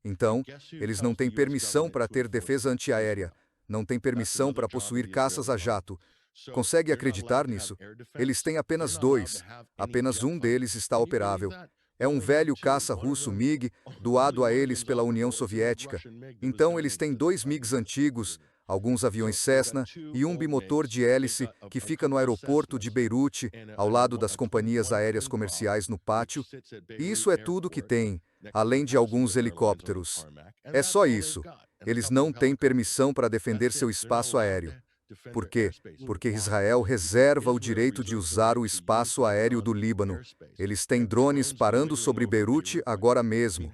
Então, eles não têm permissão para ter defesa antiaérea, não têm permissão para possuir caças a jato. Consegue acreditar nisso? Eles têm apenas 2. Apenas um deles está operável. É um velho caça russo MiG, doado a eles pela União Soviética. Então eles têm 2 MiGs antigos, alguns aviões Cessna e um bimotor de hélice que fica no aeroporto de Beirute, ao lado das companhias aéreas comerciais no pátio. E isso é tudo que tem, além de alguns helicópteros. É só isso. Eles não têm permissão para defender seu espaço aéreo. Por quê? Porque Israel reserva o direito de usar o espaço aéreo do Líbano. Eles têm drones parando sobre Beirute agora mesmo.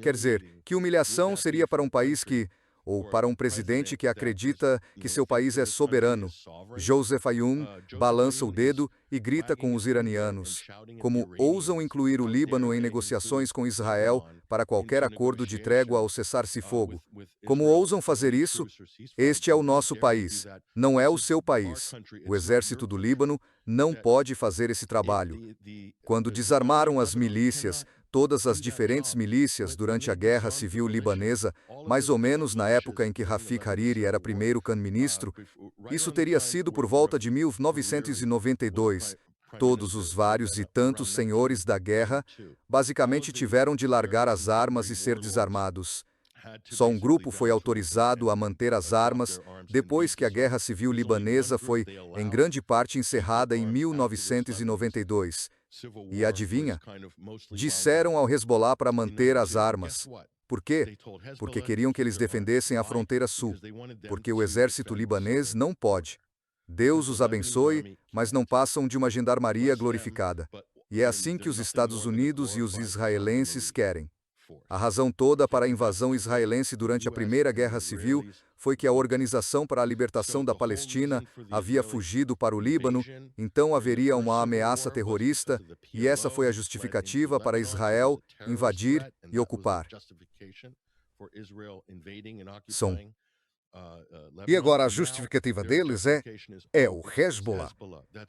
Quer dizer, que humilhação seria para um país ou para um presidente que acredita que seu país é soberano. Joseph Aoun balança o dedo e grita com os iranianos, como ousam incluir o Líbano em negociações com Israel para qualquer acordo de trégua ou cessar-se-fogo. Como ousam fazer isso? Este é o nosso país, não é o seu país. O exército do Líbano não pode fazer esse trabalho. Quando desarmaram as milícias, todas as diferentes milícias durante a Guerra Civil Libanesa, mais ou menos na época em que Rafik Hariri era primeiro primeiro-ministro, isso teria sido por volta de 1992. Todos os vários e tantos senhores da guerra basicamente tiveram de largar as armas e ser desarmados. Só um grupo foi autorizado a manter as armas depois que a Guerra Civil Libanesa foi, em grande parte, encerrada em 1992. E adivinha? Disseram ao Hezbollah para manter as armas. Por quê? Porque queriam que eles defendessem a fronteira sul. Porque o exército libanês não pode. Deus os abençoe, mas não passam de uma gendarmeria glorificada. E é assim que os Estados Unidos e os israelenses querem. A razão toda para a invasão israelense durante a Primeira Guerra Civil foi que a Organização para a Libertação da Palestina havia fugido para o Líbano, então haveria uma ameaça terrorista, e essa foi a justificativa para Israel invadir e ocupar. E agora a justificativa deles é o Hezbollah.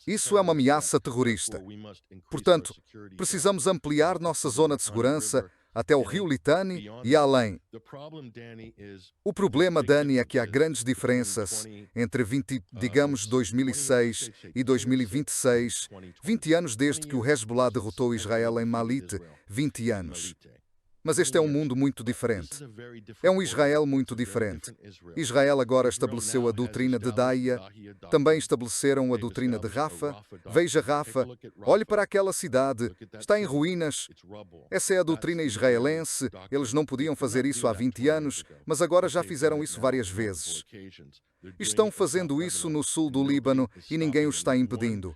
Isso é uma ameaça terrorista. Portanto, precisamos ampliar nossa zona de segurança até o rio Litani e além. O problema, Dani, é que há grandes diferenças entre 2006 e 2026, 20 anos desde que o Hezbollah derrotou Israel em Malit, 20 anos. Mas este é um mundo muito diferente. É um Israel muito diferente. Israel agora estabeleceu a doutrina de Daia, também estabeleceram a doutrina de Rafa. Veja Rafa, olhe para aquela cidade, está em ruínas. Essa é a doutrina israelense, eles não podiam fazer isso há 20 anos, mas agora já fizeram isso várias vezes. Estão fazendo isso no sul do Líbano e ninguém os está impedindo.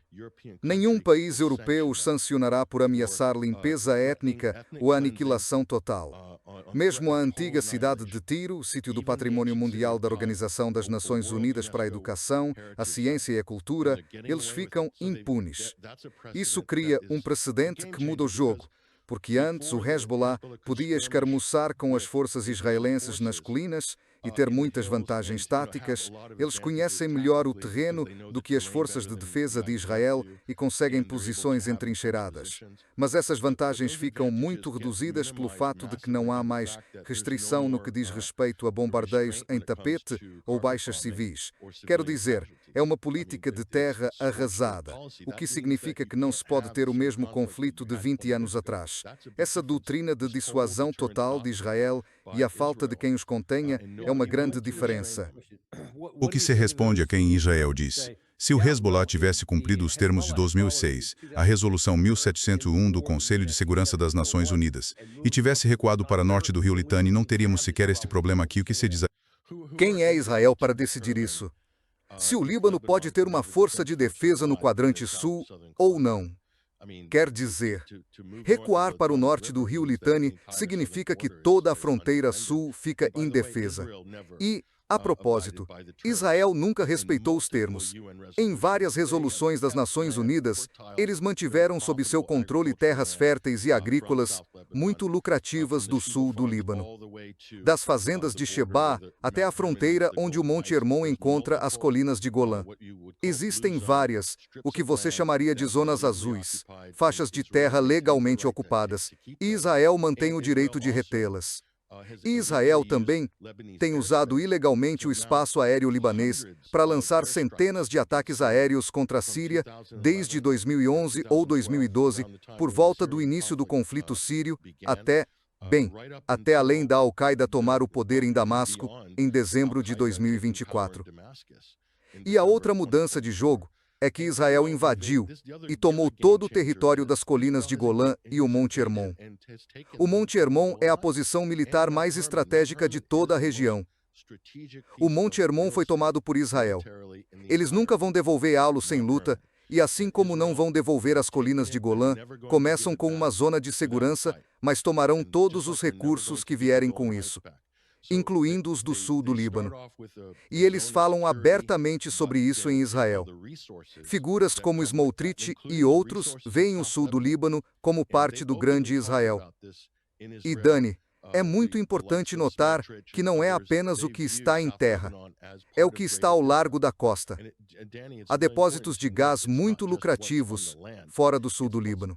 Nenhum país europeu os sancionará por ameaçar limpeza étnica ou aniquilação total. Mesmo a antiga cidade de Tiro, sítio do Patrimônio Mundial da Organização das Nações Unidas para a Educação, a Ciência e a Cultura, eles ficam impunes. Isso cria um precedente que muda o jogo. Porque antes o Hezbollah podia escarmuçar com as forças israelenses nas colinas e ter muitas vantagens táticas, eles conhecem melhor o terreno do que as forças de defesa de Israel e conseguem posições entrincheiradas. Mas essas vantagens ficam muito reduzidas pelo fato de que não há mais restrição no que diz respeito a bombardeios em tapete ou baixas civis. Quero dizer, é uma política de terra arrasada, o que significa que não se pode ter o mesmo conflito de 20 anos atrás. Essa doutrina de dissuasão total de Israel e a falta de quem os contenha é uma grande diferença. O que se responde a quem Israel diz? Se o Hezbollah tivesse cumprido os termos de 2006, a Resolução 1701 do Conselho de Segurança das Nações Unidas, e tivesse recuado para norte do rio Litani, não teríamos sequer este problema aqui. O que se diz? Quem é Israel para decidir isso? Se o Líbano pode ter uma força de defesa no quadrante sul ou não. Quer dizer, recuar para o norte do rio Litani significa que toda a fronteira sul fica indefesa. E, a propósito, Israel nunca respeitou os termos. Em várias resoluções das Nações Unidas, eles mantiveram sob seu controle terras férteis e agrícolas muito lucrativas do sul do Líbano. Das fazendas de Sheba até a fronteira onde o Monte Hermon encontra as colinas de Golã. Existem várias, o que você chamaria de zonas azuis, faixas de terra legalmente ocupadas, e Israel mantém o direito de retê-las. E Israel também tem usado ilegalmente o espaço aéreo libanês para lançar centenas de ataques aéreos contra a Síria desde 2011 ou 2012, por volta do início do conflito sírio, até além da Al-Qaeda tomar o poder em Damasco em dezembro de 2024. E a outra mudança de jogo é que Israel invadiu e tomou todo o território das colinas de Golã e o Monte Hermon. O Monte Hermon é a posição militar mais estratégica de toda a região. O Monte Hermon foi tomado por Israel. Eles nunca vão devolver-lo sem luta, e assim como não vão devolver as colinas de Golã, começam com uma zona de segurança, mas tomarão todos os recursos que vierem com isso, incluindo os do sul do Líbano. E eles falam abertamente sobre isso em Israel. Figuras como Smotrich e outros veem o sul do Líbano como parte do grande Israel. E Dani, é muito importante notar que não é apenas o que está em terra, é o que está ao largo da costa. Há depósitos de gás muito lucrativos fora do sul do Líbano.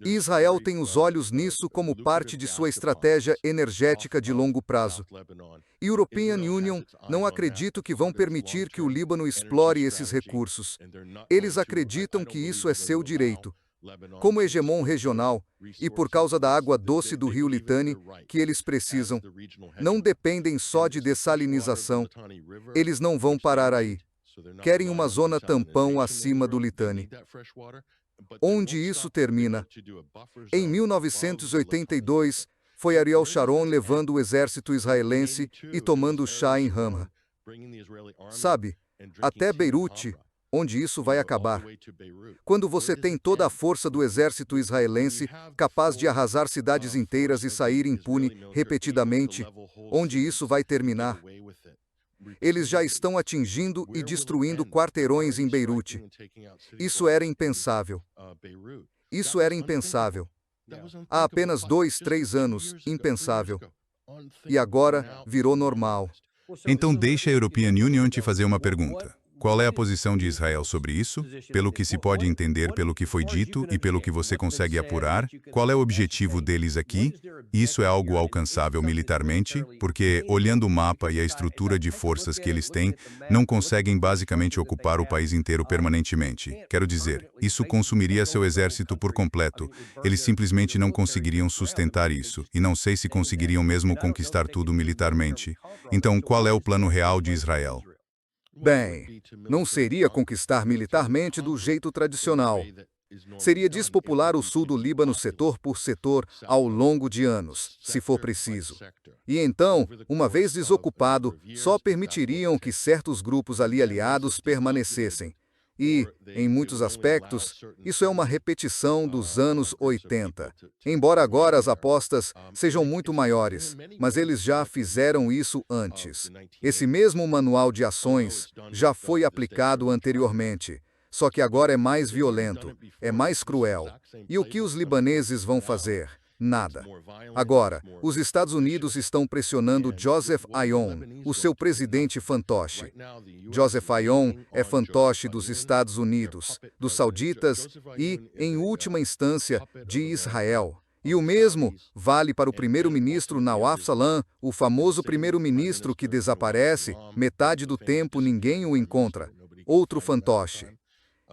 E Israel tem os olhos nisso como parte de sua estratégia energética de longo prazo. European Union não acredita que vão permitir que o Líbano explore esses recursos. Eles acreditam que isso é seu direito. Como hegemon regional, e por causa da água doce do rio Litani, que eles precisam, não dependem só de dessalinização. Eles não vão parar aí. Querem uma zona tampão acima do Litani. Onde isso termina? Em 1982, foi Ariel Sharon levando o exército israelense e tomando chá em Ramah. Sabe, até Beirute, onde isso vai acabar. Quando você tem toda a força do exército israelense, capaz de arrasar cidades inteiras e sair impune repetidamente, onde isso vai terminar? Eles já estão atingindo e destruindo quarteirões em Beirute. Isso era impensável. Isso era impensável. Há apenas 2, 3 anos, impensável. E agora, virou normal. Então deixa a European Union te fazer uma pergunta. Qual é a posição de Israel sobre isso? Pelo que se pode entender pelo que foi dito e pelo que você consegue apurar, qual é o objetivo deles aqui? Isso é algo alcançável militarmente? Porque, olhando o mapa e a estrutura de forças que eles têm, não conseguem basicamente ocupar o país inteiro permanentemente. Quero dizer, isso consumiria seu exército por completo. Eles simplesmente não conseguiriam sustentar isso, e não sei se conseguiriam mesmo conquistar tudo militarmente. Então, qual é o plano real de Israel? Bem, não seria conquistar militarmente do jeito tradicional. Seria despopular o sul do Líbano setor por setor ao longo de anos, se for preciso. E então, uma vez desocupado, só permitiriam que certos grupos ali aliados permanecessem. E, em muitos aspectos, isso é uma repetição dos anos 80. Embora agora as apostas sejam muito maiores, mas eles já fizeram isso antes. Esse mesmo manual de ações já foi aplicado anteriormente, só que agora é mais violento, é mais cruel. E o que os libaneses vão fazer? Nada. Agora, os Estados Unidos estão pressionando Joseph Aoun, o seu presidente fantoche. Joseph Aoun é fantoche dos Estados Unidos, dos sauditas e, em última instância, de Israel. E o mesmo vale para o primeiro-ministro Nawaf Salam, o famoso primeiro-ministro que desaparece, metade do tempo ninguém o encontra. Outro fantoche.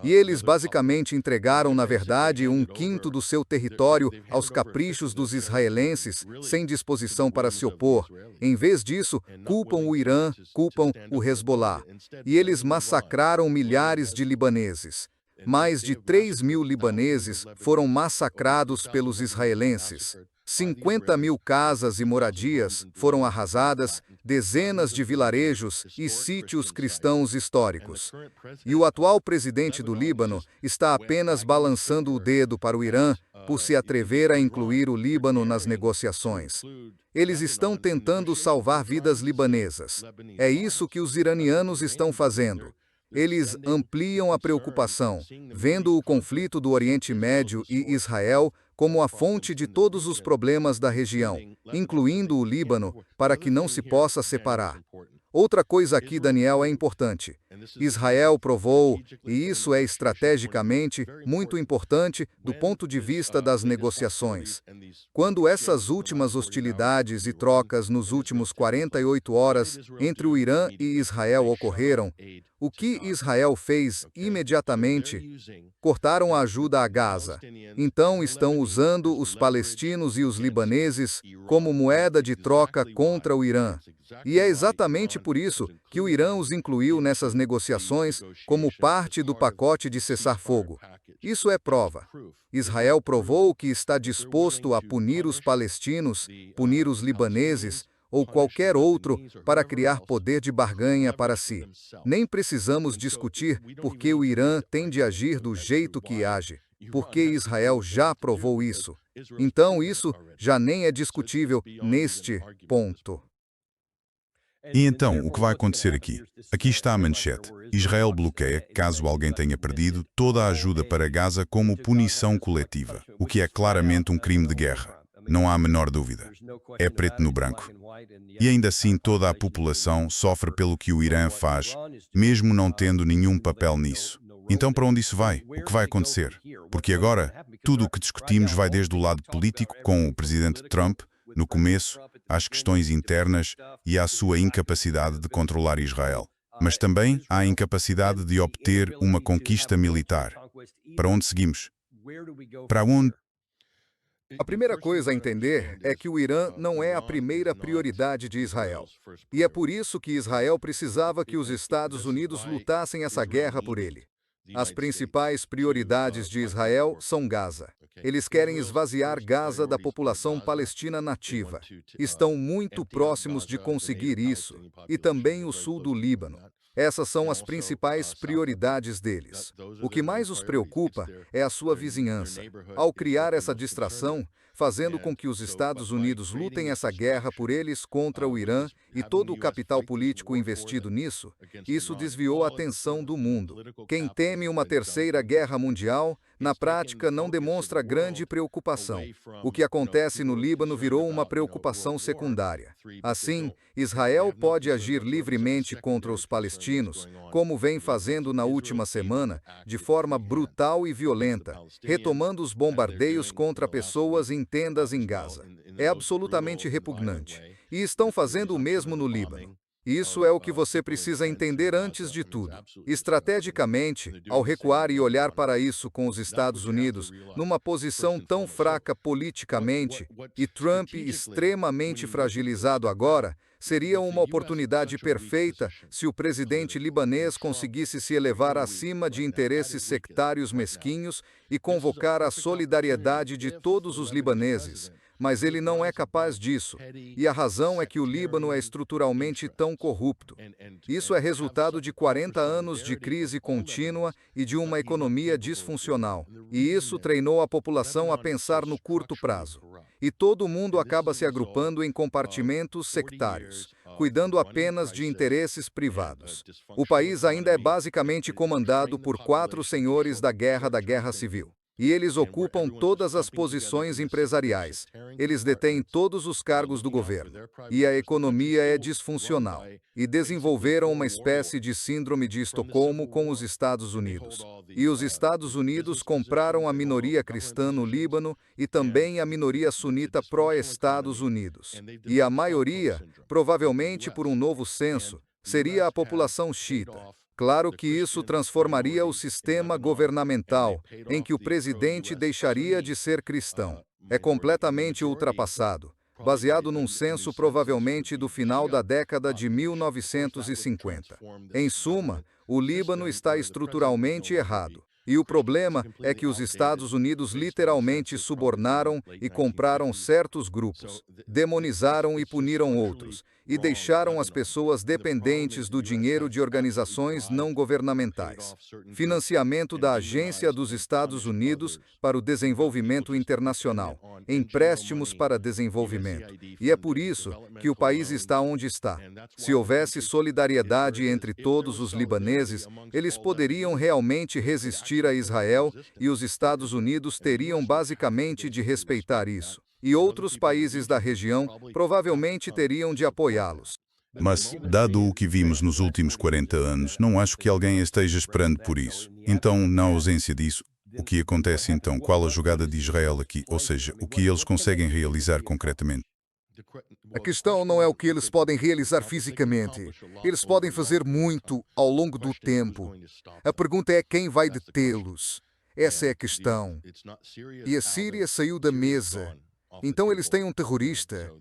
E eles basicamente entregaram, na verdade, 1/5 do seu território aos caprichos dos israelenses, sem disposição para se opor. Em vez disso, culpam o Irã, culpam o Hezbollah. E eles massacraram milhares de libaneses. Mais de 3.000 libaneses foram massacrados pelos israelenses. 50.000 casas e moradias foram arrasadas, dezenas de vilarejos e sítios cristãos históricos. E o atual presidente do Líbano está apenas balançando o dedo para o Irã por se atrever a incluir o Líbano nas negociações. Eles estão tentando salvar vidas libanesas. É isso que os iranianos estão fazendo. Eles ampliam a preocupação, vendo o conflito do Oriente Médio e Israel como a fonte de todos os problemas da região, incluindo o Líbano, para que não se possa separar. Outra coisa aqui, Daniel, é importante. Israel provou, e isso é estrategicamente muito importante do ponto de vista das negociações. Quando essas últimas hostilidades e trocas nos últimos 48 horas entre o Irã e Israel ocorreram, o que Israel fez imediatamente? Cortaram a ajuda a Gaza. Então estão usando os palestinos e os libaneses como moeda de troca contra o Irã. E é exatamente por isso que o Irã os incluiu nessas negociações como parte do pacote de cessar-fogo. Isso é prova. Israel provou que está disposto a punir os palestinos, punir os libaneses, ou qualquer outro para criar poder de barganha para si. Nem precisamos discutir por que o Irã tem de agir do jeito que age, porque Israel já provou isso. Então, isso já nem é discutível neste ponto. E então, o que vai acontecer aqui? Aqui está a manchete. Israel bloqueia, caso alguém tenha perdido, toda a ajuda para Gaza como punição coletiva, o que é claramente um crime de guerra. Não há a menor dúvida. É preto no branco. E ainda assim toda a população sofre pelo que o Irã faz, mesmo não tendo nenhum papel nisso. Então para onde isso vai? O que vai acontecer? Porque agora, tudo o que discutimos vai desde o lado político, com o presidente Trump, no começo, às questões internas e à sua incapacidade de controlar Israel. Mas também à incapacidade de obter uma conquista militar. Para onde seguimos? Para onde? A primeira coisa a entender é que o Irã não é a primeira prioridade de Israel. E é por isso que Israel precisava que os Estados Unidos lutassem essa guerra por ele. As principais prioridades de Israel são Gaza. Eles querem esvaziar Gaza da população palestina nativa. Estão muito próximos de conseguir isso. E também o sul do Líbano. Essas são as principais prioridades deles. O que mais os preocupa é a sua vizinhança. Ao criar essa distração, fazendo com que os Estados Unidos lutem essa guerra por eles contra o Irã e todo o capital político investido nisso, isso desviou a atenção do mundo. Quem teme uma terceira guerra mundial, na prática não demonstra grande preocupação. O que acontece no Líbano virou uma preocupação secundária. Assim, Israel pode agir livremente contra os palestinos, como vem fazendo na última semana, de forma brutal e violenta, retomando os bombardeios contra pessoas em tendas em Gaza. É absolutamente repugnante. E estão fazendo o mesmo no Líbano. Isso é o que você precisa entender antes de tudo. Estrategicamente, ao recuar e olhar para isso com os Estados Unidos, numa posição tão fraca politicamente, e Trump extremamente fragilizado agora, seria uma oportunidade perfeita se o presidente libanês conseguisse se elevar acima de interesses sectários mesquinhos e convocar a solidariedade de todos os libaneses. Mas ele não é capaz disso, e a razão é que o Líbano é estruturalmente tão corrupto. Isso é resultado de 40 anos de crise contínua e de uma economia disfuncional, e isso treinou a população a pensar no curto prazo. E todo mundo acaba se agrupando em compartimentos sectários, cuidando apenas de interesses privados. O país ainda é basicamente comandado por 4 senhores da Guerra Civil. E eles ocupam todas as posições empresariais. Eles detêm todos os cargos do governo. E a economia é disfuncional. E desenvolveram uma espécie de síndrome de Estocolmo com os Estados Unidos. E os Estados Unidos compraram a minoria cristã no Líbano e também a minoria sunita pró-Estados Unidos. E a maioria, provavelmente por um novo censo, seria a população xiita. Claro que isso transformaria o sistema governamental, em que o presidente deixaria de ser cristão. É completamente ultrapassado, baseado num censo provavelmente do final da década de 1950. Em suma, o Líbano está estruturalmente errado. E o problema é que os Estados Unidos literalmente subornaram e compraram certos grupos, demonizaram e puniram outros, e deixaram as pessoas dependentes do dinheiro de organizações não governamentais. Financiamento da Agência dos Estados Unidos para o Desenvolvimento Internacional, empréstimos para desenvolvimento. E é por isso que o país está onde está. Se houvesse solidariedade entre todos os libaneses, eles poderiam realmente resistir a Israel e os Estados Unidos teriam basicamente de respeitar isso. E outros países da região provavelmente teriam de apoiá-los. Mas, dado o que vimos nos últimos 40 anos, não acho que alguém esteja esperando por isso. Então, na ausência disso, o que acontece então? Qual a jogada de Israel aqui? Ou seja, o que eles conseguem realizar concretamente? A questão não é o que eles podem realizar fisicamente. Eles podem fazer muito ao longo do tempo. A pergunta é quem vai detê-los. Essa é a questão. E a Síria saiu da mesa. Então eles têm um terrorista.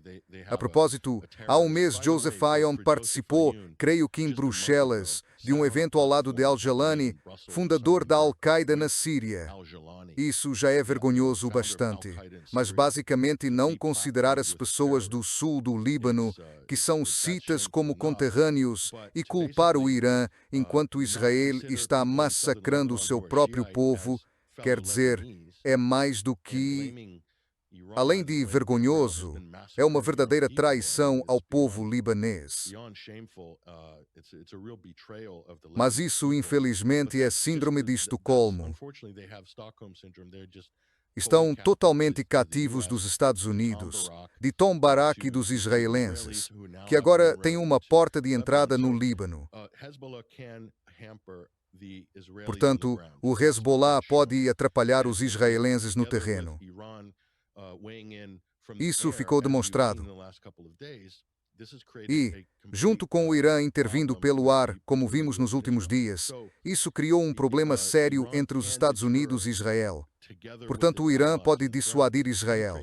A propósito, há um mês Joseph Aoun participou, creio que em Bruxelas, de um evento ao lado de Al-Jalani, fundador da Al-Qaeda na Síria. Isso já é vergonhoso o bastante, mas basicamente não considerar as pessoas do sul do Líbano, que são citas como conterrâneos, e culpar o Irã enquanto Israel está massacrando o seu próprio povo, quer dizer, é mais do que... Além de vergonhoso, é uma verdadeira traição ao povo libanês. Mas isso, infelizmente, é síndrome de Estocolmo. Estão totalmente cativos dos Estados Unidos, de Tom Barak e dos israelenses, que agora têm uma porta de entrada no Líbano. Portanto, o Hezbollah pode atrapalhar os israelenses no terreno. Isso ficou demonstrado. E, junto com o Irã intervindo pelo ar, como vimos nos últimos dias, isso criou um problema sério entre os Estados Unidos e Israel. Portanto, o Irã pode dissuadir Israel.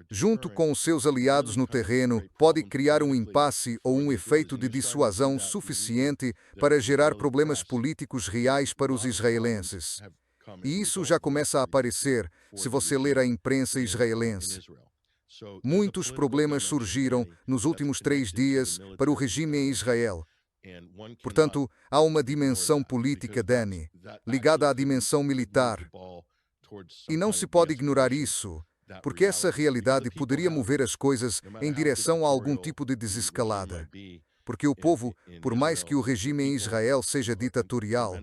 Junto com os seus aliados no terreno, pode criar um impasse ou um efeito de dissuasão suficiente para gerar problemas políticos reais para os israelenses. E isso já começa a aparecer, se você ler a imprensa israelense. Muitos problemas surgiram nos últimos 3 dias para o regime em Israel. Portanto, há uma dimensão política, Danny, ligada à dimensão militar. E não se pode ignorar isso, porque essa realidade poderia mover as coisas em direção a algum tipo de desescalada. Porque o povo, por mais que o regime em Israel seja ditatorial,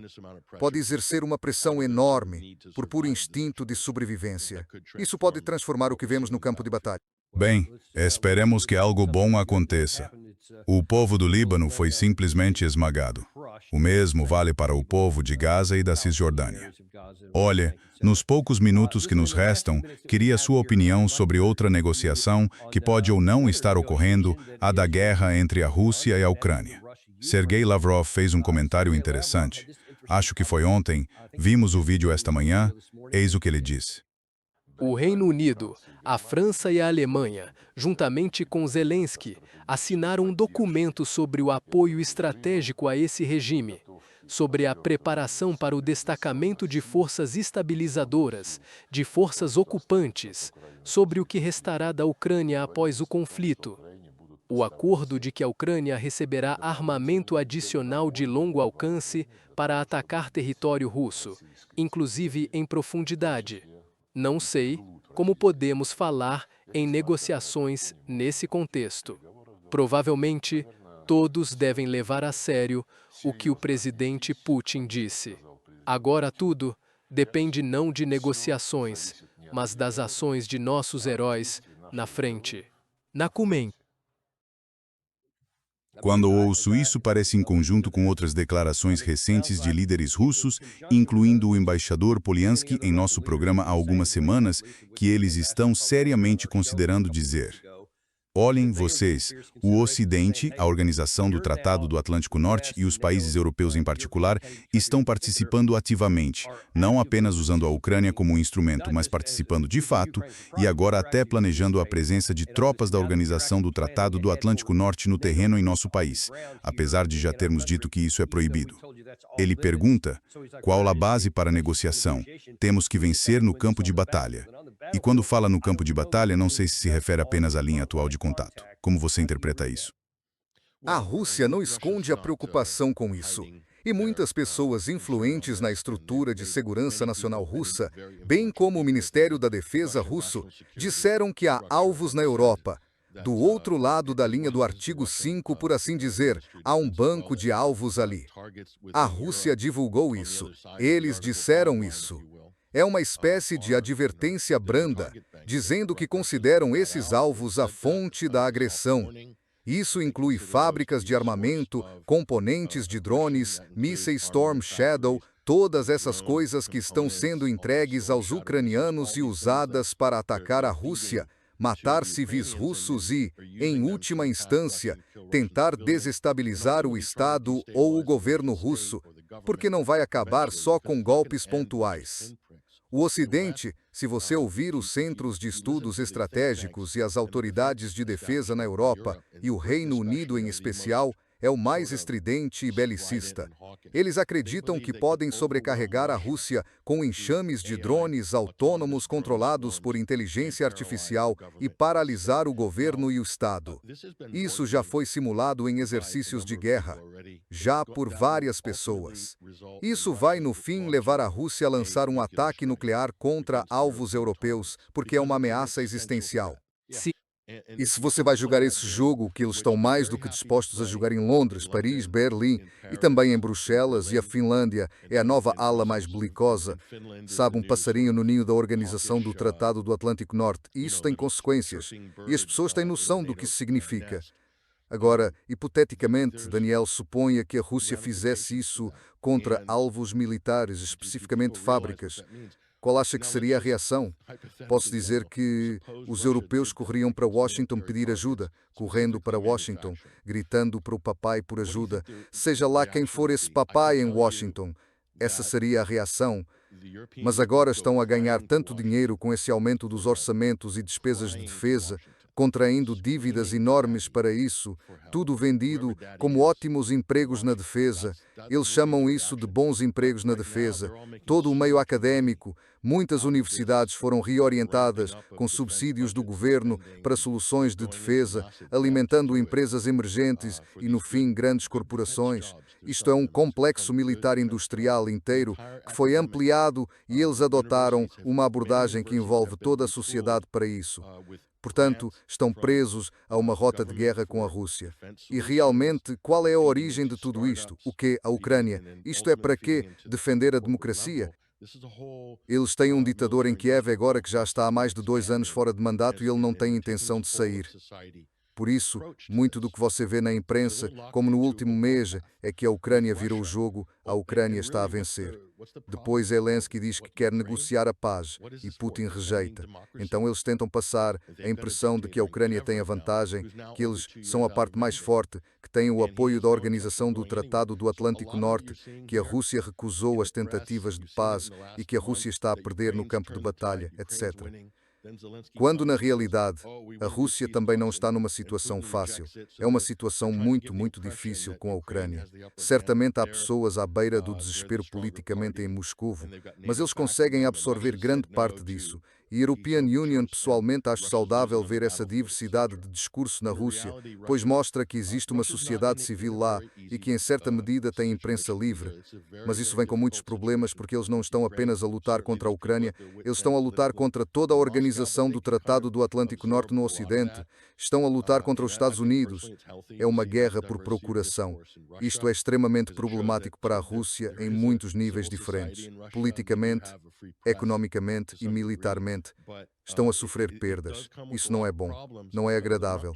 pode exercer uma pressão enorme por puro instinto de sobrevivência. Isso pode transformar o que vemos no campo de batalha. Bem, esperemos que algo bom aconteça. O povo do Líbano foi simplesmente esmagado. O mesmo vale para o povo de Gaza e da Cisjordânia. Olhe, nos poucos minutos que nos restam, queria sua opinião sobre outra negociação que pode ou não estar ocorrendo, a da guerra entre a Rússia e a Ucrânia. Sergei Lavrov fez um comentário interessante. Acho que foi ontem, vimos o vídeo esta manhã, eis o que ele disse. O Reino Unido, a França e a Alemanha, juntamente com Zelensky, assinaram um documento sobre o apoio estratégico a esse regime, sobre a preparação para o destacamento de forças estabilizadoras, de forças ocupantes, sobre o que restará da Ucrânia após o conflito. O acordo de que a Ucrânia receberá armamento adicional de longo alcance para atacar território russo, inclusive em profundidade. Não sei como podemos falar em negociações nesse contexto. Provavelmente, todos devem levar a sério o que o presidente Putin disse. Agora tudo depende não de negociações, mas das ações de nossos heróis na frente. Nakumen. Quando ouço isso, parece em conjunto com outras declarações recentes de líderes russos, incluindo o embaixador Polyansky em nosso programa há algumas semanas, que eles estão seriamente considerando dizer: olhem vocês, o Ocidente, a Organização do Tratado do Atlântico Norte e os países europeus em particular estão participando ativamente, não apenas usando a Ucrânia como um instrumento, mas participando de fato e agora até planejando a presença de tropas da Organização do Tratado do Atlântico Norte no terreno em nosso país, apesar de já termos dito que isso é proibido. Ele pergunta, qual a base para a negociação? Temos que vencer no campo de batalha. E quando fala no campo de batalha, não sei se refere apenas à linha atual de contato. Como você interpreta isso? A Rússia não esconde a preocupação com isso. E muitas pessoas influentes na estrutura de segurança nacional russa, bem como o Ministério da Defesa russo, disseram que há alvos na Europa. Do outro lado da linha do artigo 5, por assim dizer, há um banco de alvos ali. A Rússia divulgou isso. Eles disseram isso. É uma espécie de advertência branda, dizendo que consideram esses alvos a fonte da agressão. Isso inclui fábricas de armamento, componentes de drones, mísseis Storm Shadow, todas essas coisas que estão sendo entregues aos ucranianos e usadas para atacar a Rússia, matar civis russos e, em última instância, tentar desestabilizar o Estado ou o governo russo, porque não vai acabar só com golpes pontuais. O Ocidente, se você ouvir os centros de estudos estratégicos e as autoridades de defesa na Europa, e o Reino Unido em especial, é o mais estridente e belicista. Eles acreditam que podem sobrecarregar a Rússia com enxames de drones autônomos controlados por inteligência artificial e paralisar o governo e o Estado. Isso já foi simulado em exercícios de guerra, já por várias pessoas. Isso vai, no fim, levar a Rússia a lançar um ataque nuclear contra alvos europeus, porque é uma ameaça existencial. Sim. E se você vai jogar esse jogo, que eles estão mais do que dispostos a jogar em Londres, Paris, Berlim e também em Bruxelas, e a Finlândia é a nova ala mais belicosa, sabe, um passarinho no ninho da Organização do Tratado do Atlântico Norte, e isso tem consequências, e as pessoas têm noção do que isso significa. Agora, hipoteticamente, Daniel suponha que a Rússia fizesse isso contra alvos militares, especificamente fábricas. Qual acha que seria a reação? Posso dizer que os europeus correriam para Washington pedir ajuda, correndo para Washington, gritando para o papai por ajuda, seja lá quem for esse papai em Washington. Essa seria a reação. Mas agora estão a ganhar tanto dinheiro com esse aumento dos orçamentos e despesas de defesa, contraindo dívidas enormes para isso, tudo vendido como ótimos empregos na defesa. Eles chamam isso de bons empregos na defesa. Todo o meio académico, muitas universidades foram reorientadas com subsídios do governo para soluções de defesa, alimentando empresas emergentes e, no fim, grandes corporações. Isto é um complexo militar industrial inteiro que foi ampliado e eles adotaram uma abordagem que envolve toda a sociedade para isso. Portanto, estão presos a uma rota de guerra com a Rússia. E realmente, qual é a origem de tudo isto? O quê? A Ucrânia. Isto é para quê? Defender a democracia? Eles têm um ditador em Kiev agora que já está há mais de 2 anos fora de mandato e ele não tem intenção de sair. Por isso, muito do que você vê na imprensa, como no último mês, é que a Ucrânia virou o jogo, a Ucrânia está a vencer. Depois Zelensky diz que quer negociar a paz e Putin rejeita. Então eles tentam passar a impressão de que a Ucrânia tem a vantagem, que eles são a parte mais forte, que têm o apoio da Organização do Tratado do Atlântico Norte, que a Rússia recusou as tentativas de paz e que a Rússia está a perder no campo de batalha, etc. Quando, na realidade, a Rússia também não está numa situação fácil. É uma situação muito, muito difícil com a Ucrânia. Certamente há pessoas à beira do desespero politicamente em Moscovo, mas eles conseguem absorver grande parte disso. E a European Union, pessoalmente, acho saudável ver essa diversidade de discurso na Rússia, pois mostra que existe uma sociedade civil lá e que, em certa medida, tem imprensa livre. Mas isso vem com muitos problemas porque eles não estão apenas a lutar contra a Ucrânia, eles estão a lutar contra toda a Organização do Tratado do Atlântico Norte no Ocidente, estão a lutar contra os Estados Unidos. É uma guerra por procuração. Isto é extremamente problemático para a Rússia em muitos níveis diferentes, politicamente, economicamente e militarmente. Estão a sofrer perdas. Isso não é bom, não é agradável.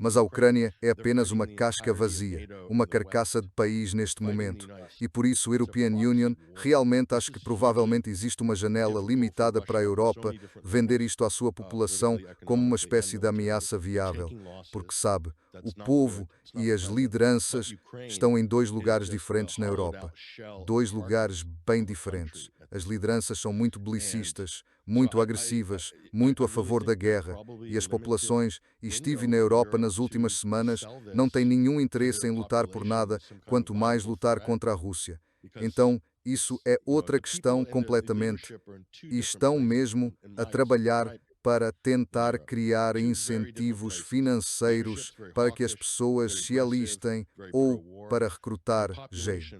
Mas a Ucrânia é apenas uma casca vazia, uma carcaça de país neste momento. E por isso, a European Union, realmente acho que provavelmente existe uma janela limitada para a Europa vender isto à sua população como uma espécie de ameaça viável. Porque, sabe, o povo e as lideranças estão em 2 lugares diferentes na Europa. 2 lugares bem diferentes. As lideranças são muito belicistas, muito agressivas, muito a favor da guerra, e as populações, e estive na Europa nas últimas semanas, não têm nenhum interesse em lutar por nada, quanto mais lutar contra a Rússia. Então, isso é outra questão completamente. E estão mesmo a trabalhar para tentar criar incentivos financeiros para que as pessoas se alistem ou para recrutar gente.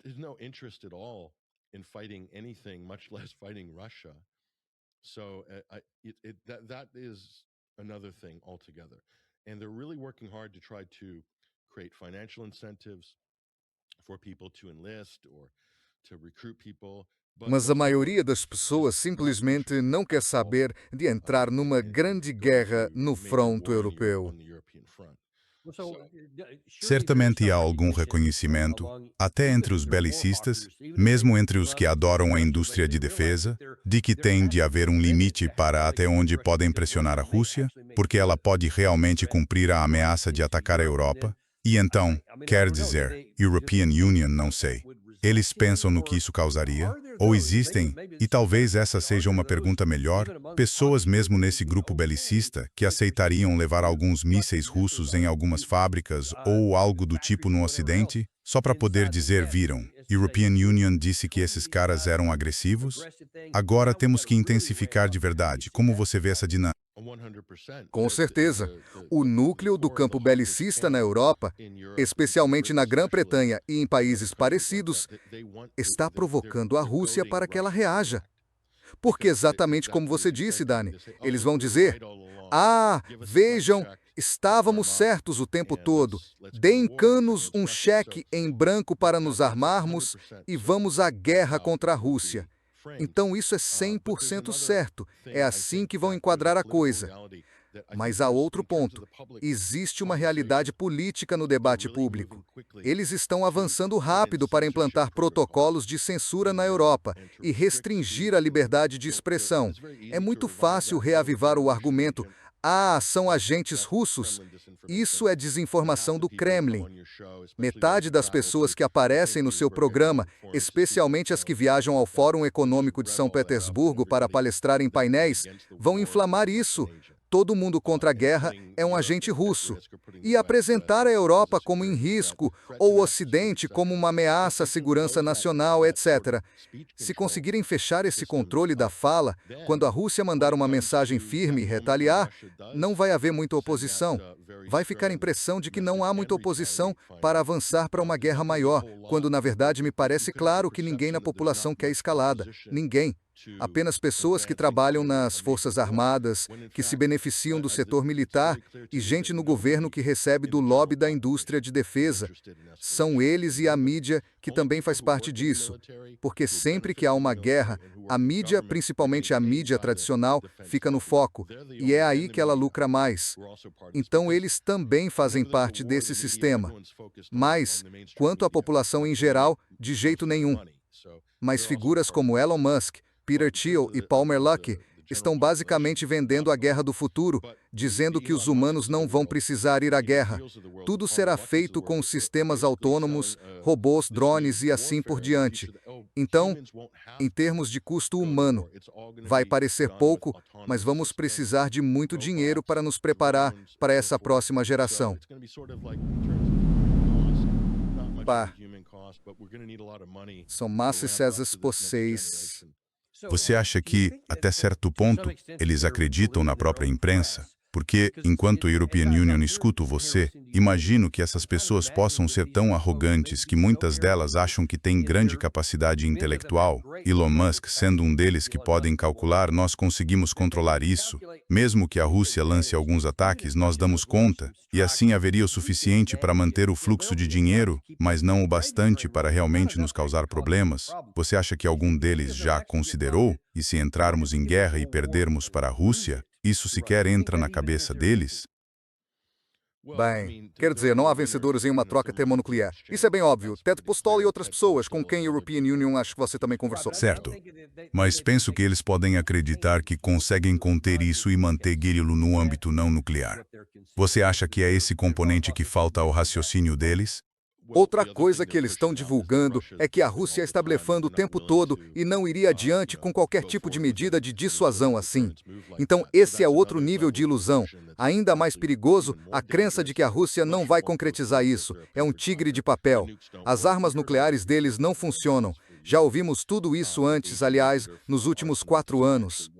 There's no interest at all in fighting anything, much less fighting Russia. So that is another thing altogether. And they're really working hard to try to create financial incentives for people to enlist or to recruit people. Mas a maioria das pessoas simplesmente não quer saber de entrar numa grande guerra no fronte europeu. Certamente há algum reconhecimento, até entre os belicistas, mesmo entre os que adoram a indústria de defesa, de que tem de haver um limite para até onde podem pressionar a Rússia, porque ela pode realmente cumprir a ameaça de atacar a Europa. E então, quer dizer, European Union, não sei. Eles pensam no que isso causaria? Ou existem, e talvez essa seja uma pergunta melhor, pessoas mesmo nesse grupo belicista que aceitariam levar alguns mísseis russos em algumas fábricas ou algo do tipo no Ocidente, só para poder dizer, viram, European Union disse que esses caras eram agressivos? Agora temos que intensificar de verdade. Como você vê essa dinâmica? Com certeza. O núcleo do campo belicista na Europa, especialmente na Grã-Bretanha e em países parecidos, está provocando a Rússia para que ela reaja. Porque exatamente como você disse, Dani, eles vão dizer: ah, vejam, estávamos certos o tempo todo, deem-nos um cheque em branco para nos armarmos e vamos à guerra contra a Rússia. Então isso é 100% certo, é assim que vão enquadrar a coisa. Mas há outro ponto. Existe uma realidade política no debate público. Eles estão avançando rápido para implantar protocolos de censura na Europa e restringir a liberdade de expressão. É muito fácil reavivar o argumento: ah, são agentes russos. Isso é desinformação do Kremlin. Metade das pessoas que aparecem no seu programa, especialmente as que viajam ao Fórum Econômico de São Petersburgo para palestrar em painéis, vão inflamar isso. Todo mundo contra a guerra é um agente russo. E apresentar a Europa como em risco, ou o Ocidente como uma ameaça à segurança nacional, etc. Se conseguirem fechar esse controle da fala, quando a Rússia mandar uma mensagem firme e retaliar, não vai haver muita oposição. Vai ficar a impressão de que não há muita oposição para avançar para uma guerra maior, quando na verdade me parece claro que ninguém na população quer escalada. Ninguém. Apenas pessoas que trabalham nas Forças Armadas, que se beneficiam do setor militar e gente no governo que recebe do lobby da indústria de defesa. São eles e a mídia que também faz parte disso. Porque sempre que há uma guerra, a mídia, principalmente a mídia tradicional, fica no foco. E é aí que ela lucra mais. Então eles também fazem parte desse sistema. Mas, quanto à população em geral, de jeito nenhum. Mas figuras como Elon Musk, Peter Thiel e Palmer Luckey estão basicamente vendendo a guerra do futuro, dizendo que os humanos não vão precisar ir à guerra. Tudo será feito com sistemas autônomos, robôs, drones e assim por diante. Então, em termos de custo humano, vai parecer pouco, mas vamos precisar de muito dinheiro para nos preparar para essa próxima geração. São massas César por 6. Você acha que, até certo ponto, eles acreditam na própria imprensa? Porque, enquanto a European Union escuto você, imagino que essas pessoas possam ser tão arrogantes que muitas delas acham que têm grande capacidade intelectual. Elon Musk sendo um deles que podem calcular, nós conseguimos controlar isso. Mesmo que a Rússia lance alguns ataques, nós damos conta, e assim haveria o suficiente para manter o fluxo de dinheiro, mas não o bastante para realmente nos causar problemas. Você acha que algum deles já considerou? E se entrarmos em guerra e perdermos para a Rússia, isso sequer entra na cabeça deles? Bem, quer dizer, não há vencedores em uma troca termonuclear. Isso é bem óbvio. Ted Postol e outras pessoas com quem a European Union acho que você também conversou. Certo. Mas penso que eles podem acreditar que conseguem conter isso e manter aquilo no âmbito não nuclear. Você acha que é esse componente que falta ao raciocínio deles? Outra coisa que eles estão divulgando é que a Rússia está blefando o tempo todo e não iria adiante com qualquer tipo de medida de dissuasão assim. Então, esse é outro nível de ilusão. Ainda mais perigoso, a crença de que a Rússia não vai concretizar isso. É um tigre de papel. As armas nucleares deles não funcionam. Já ouvimos tudo isso antes, aliás, nos últimos 4 anos.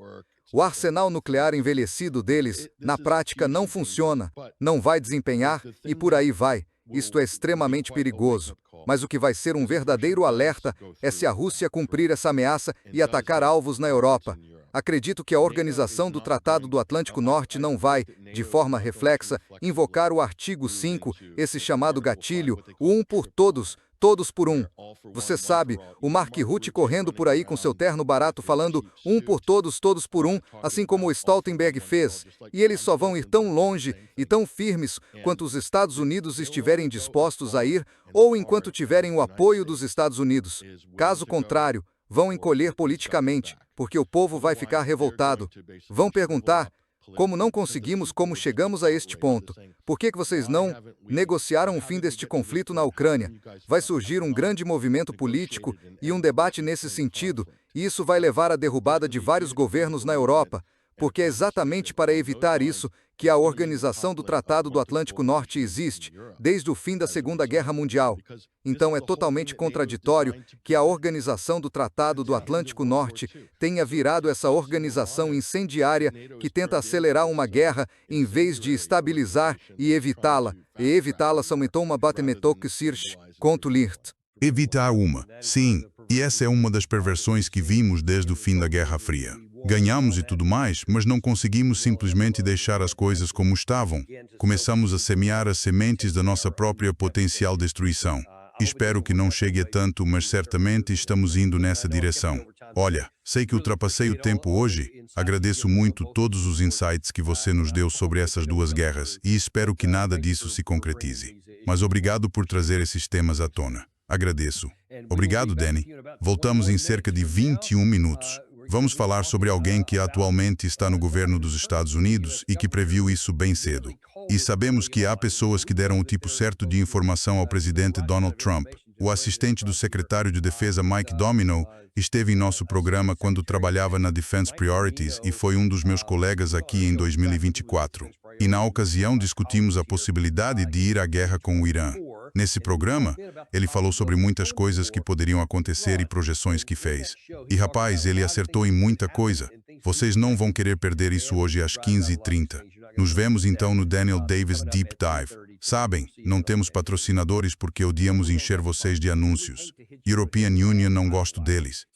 O arsenal nuclear envelhecido deles, na prática, não funciona, não vai desempenhar e por aí vai. Isto é extremamente perigoso. Mas o que vai ser um verdadeiro alerta é se a Rússia cumprir essa ameaça e atacar alvos na Europa. Acredito que a Organização do Tratado do Atlântico Norte não vai, de forma reflexa, invocar o artigo 5, esse chamado gatilho, o um por todos, todos por um. Você sabe, o Mark Rutte correndo por aí com seu terno barato falando um por todos, todos por um, assim como o Stoltenberg fez. E eles só vão ir tão longe e tão firmes quanto os Estados Unidos estiverem dispostos a ir ou enquanto tiverem o apoio dos Estados Unidos. Caso contrário, vão encolher politicamente, porque o povo vai ficar revoltado. Vão perguntar: Como não conseguimos, como chegamos a este ponto? Por que vocês não negociaram o fim deste conflito na Ucrânia? Vai surgir um grande movimento político e um debate nesse sentido, e isso vai levar à derrubada de vários governos na Europa, porque é exatamente para evitar isso que a Organização do Tratado do Atlântico Norte existe, desde o fim da Segunda Guerra Mundial. Então é totalmente contraditório que a Organização do Tratado do Atlântico Norte tenha virado essa organização incendiária que tenta acelerar uma guerra em vez de estabilizar e evitá-la. E evitá-la somente uma batemetok sirch contulirt. Evitar uma, sim, e essa é uma das perversões que vimos desde o fim da Guerra Fria. Ganhamos e tudo mais, mas não conseguimos simplesmente deixar as coisas como estavam. Começamos a semear as sementes da nossa própria potencial destruição. Espero que não chegue a tanto, mas certamente estamos indo nessa direção. Olha, sei que ultrapassei o tempo hoje. Agradeço muito todos os insights que você nos deu sobre essas duas guerras e espero que nada disso se concretize. Mas obrigado por trazer esses temas à tona. Agradeço. Obrigado, Danny. Voltamos em cerca de 21 minutos. Vamos falar sobre alguém que atualmente está no governo dos Estados Unidos e que previu isso bem cedo. E sabemos que há pessoas que deram o tipo certo de informação ao presidente Donald Trump. O assistente do secretário de Defesa Mike Domino esteve em nosso programa quando trabalhava na Defense Priorities e foi um dos meus colegas aqui em 2024. E na ocasião discutimos a possibilidade de ir à guerra com o Irã. Nesse programa, ele falou sobre muitas coisas que poderiam acontecer e projeções que fez. E rapaz, ele acertou em muita coisa. Vocês não vão querer perder isso hoje às 15h30. Nos vemos então no Daniel Davis Deep Dive. Sabem, não temos patrocinadores porque odiamos encher vocês de anúncios. European Union não gosto deles.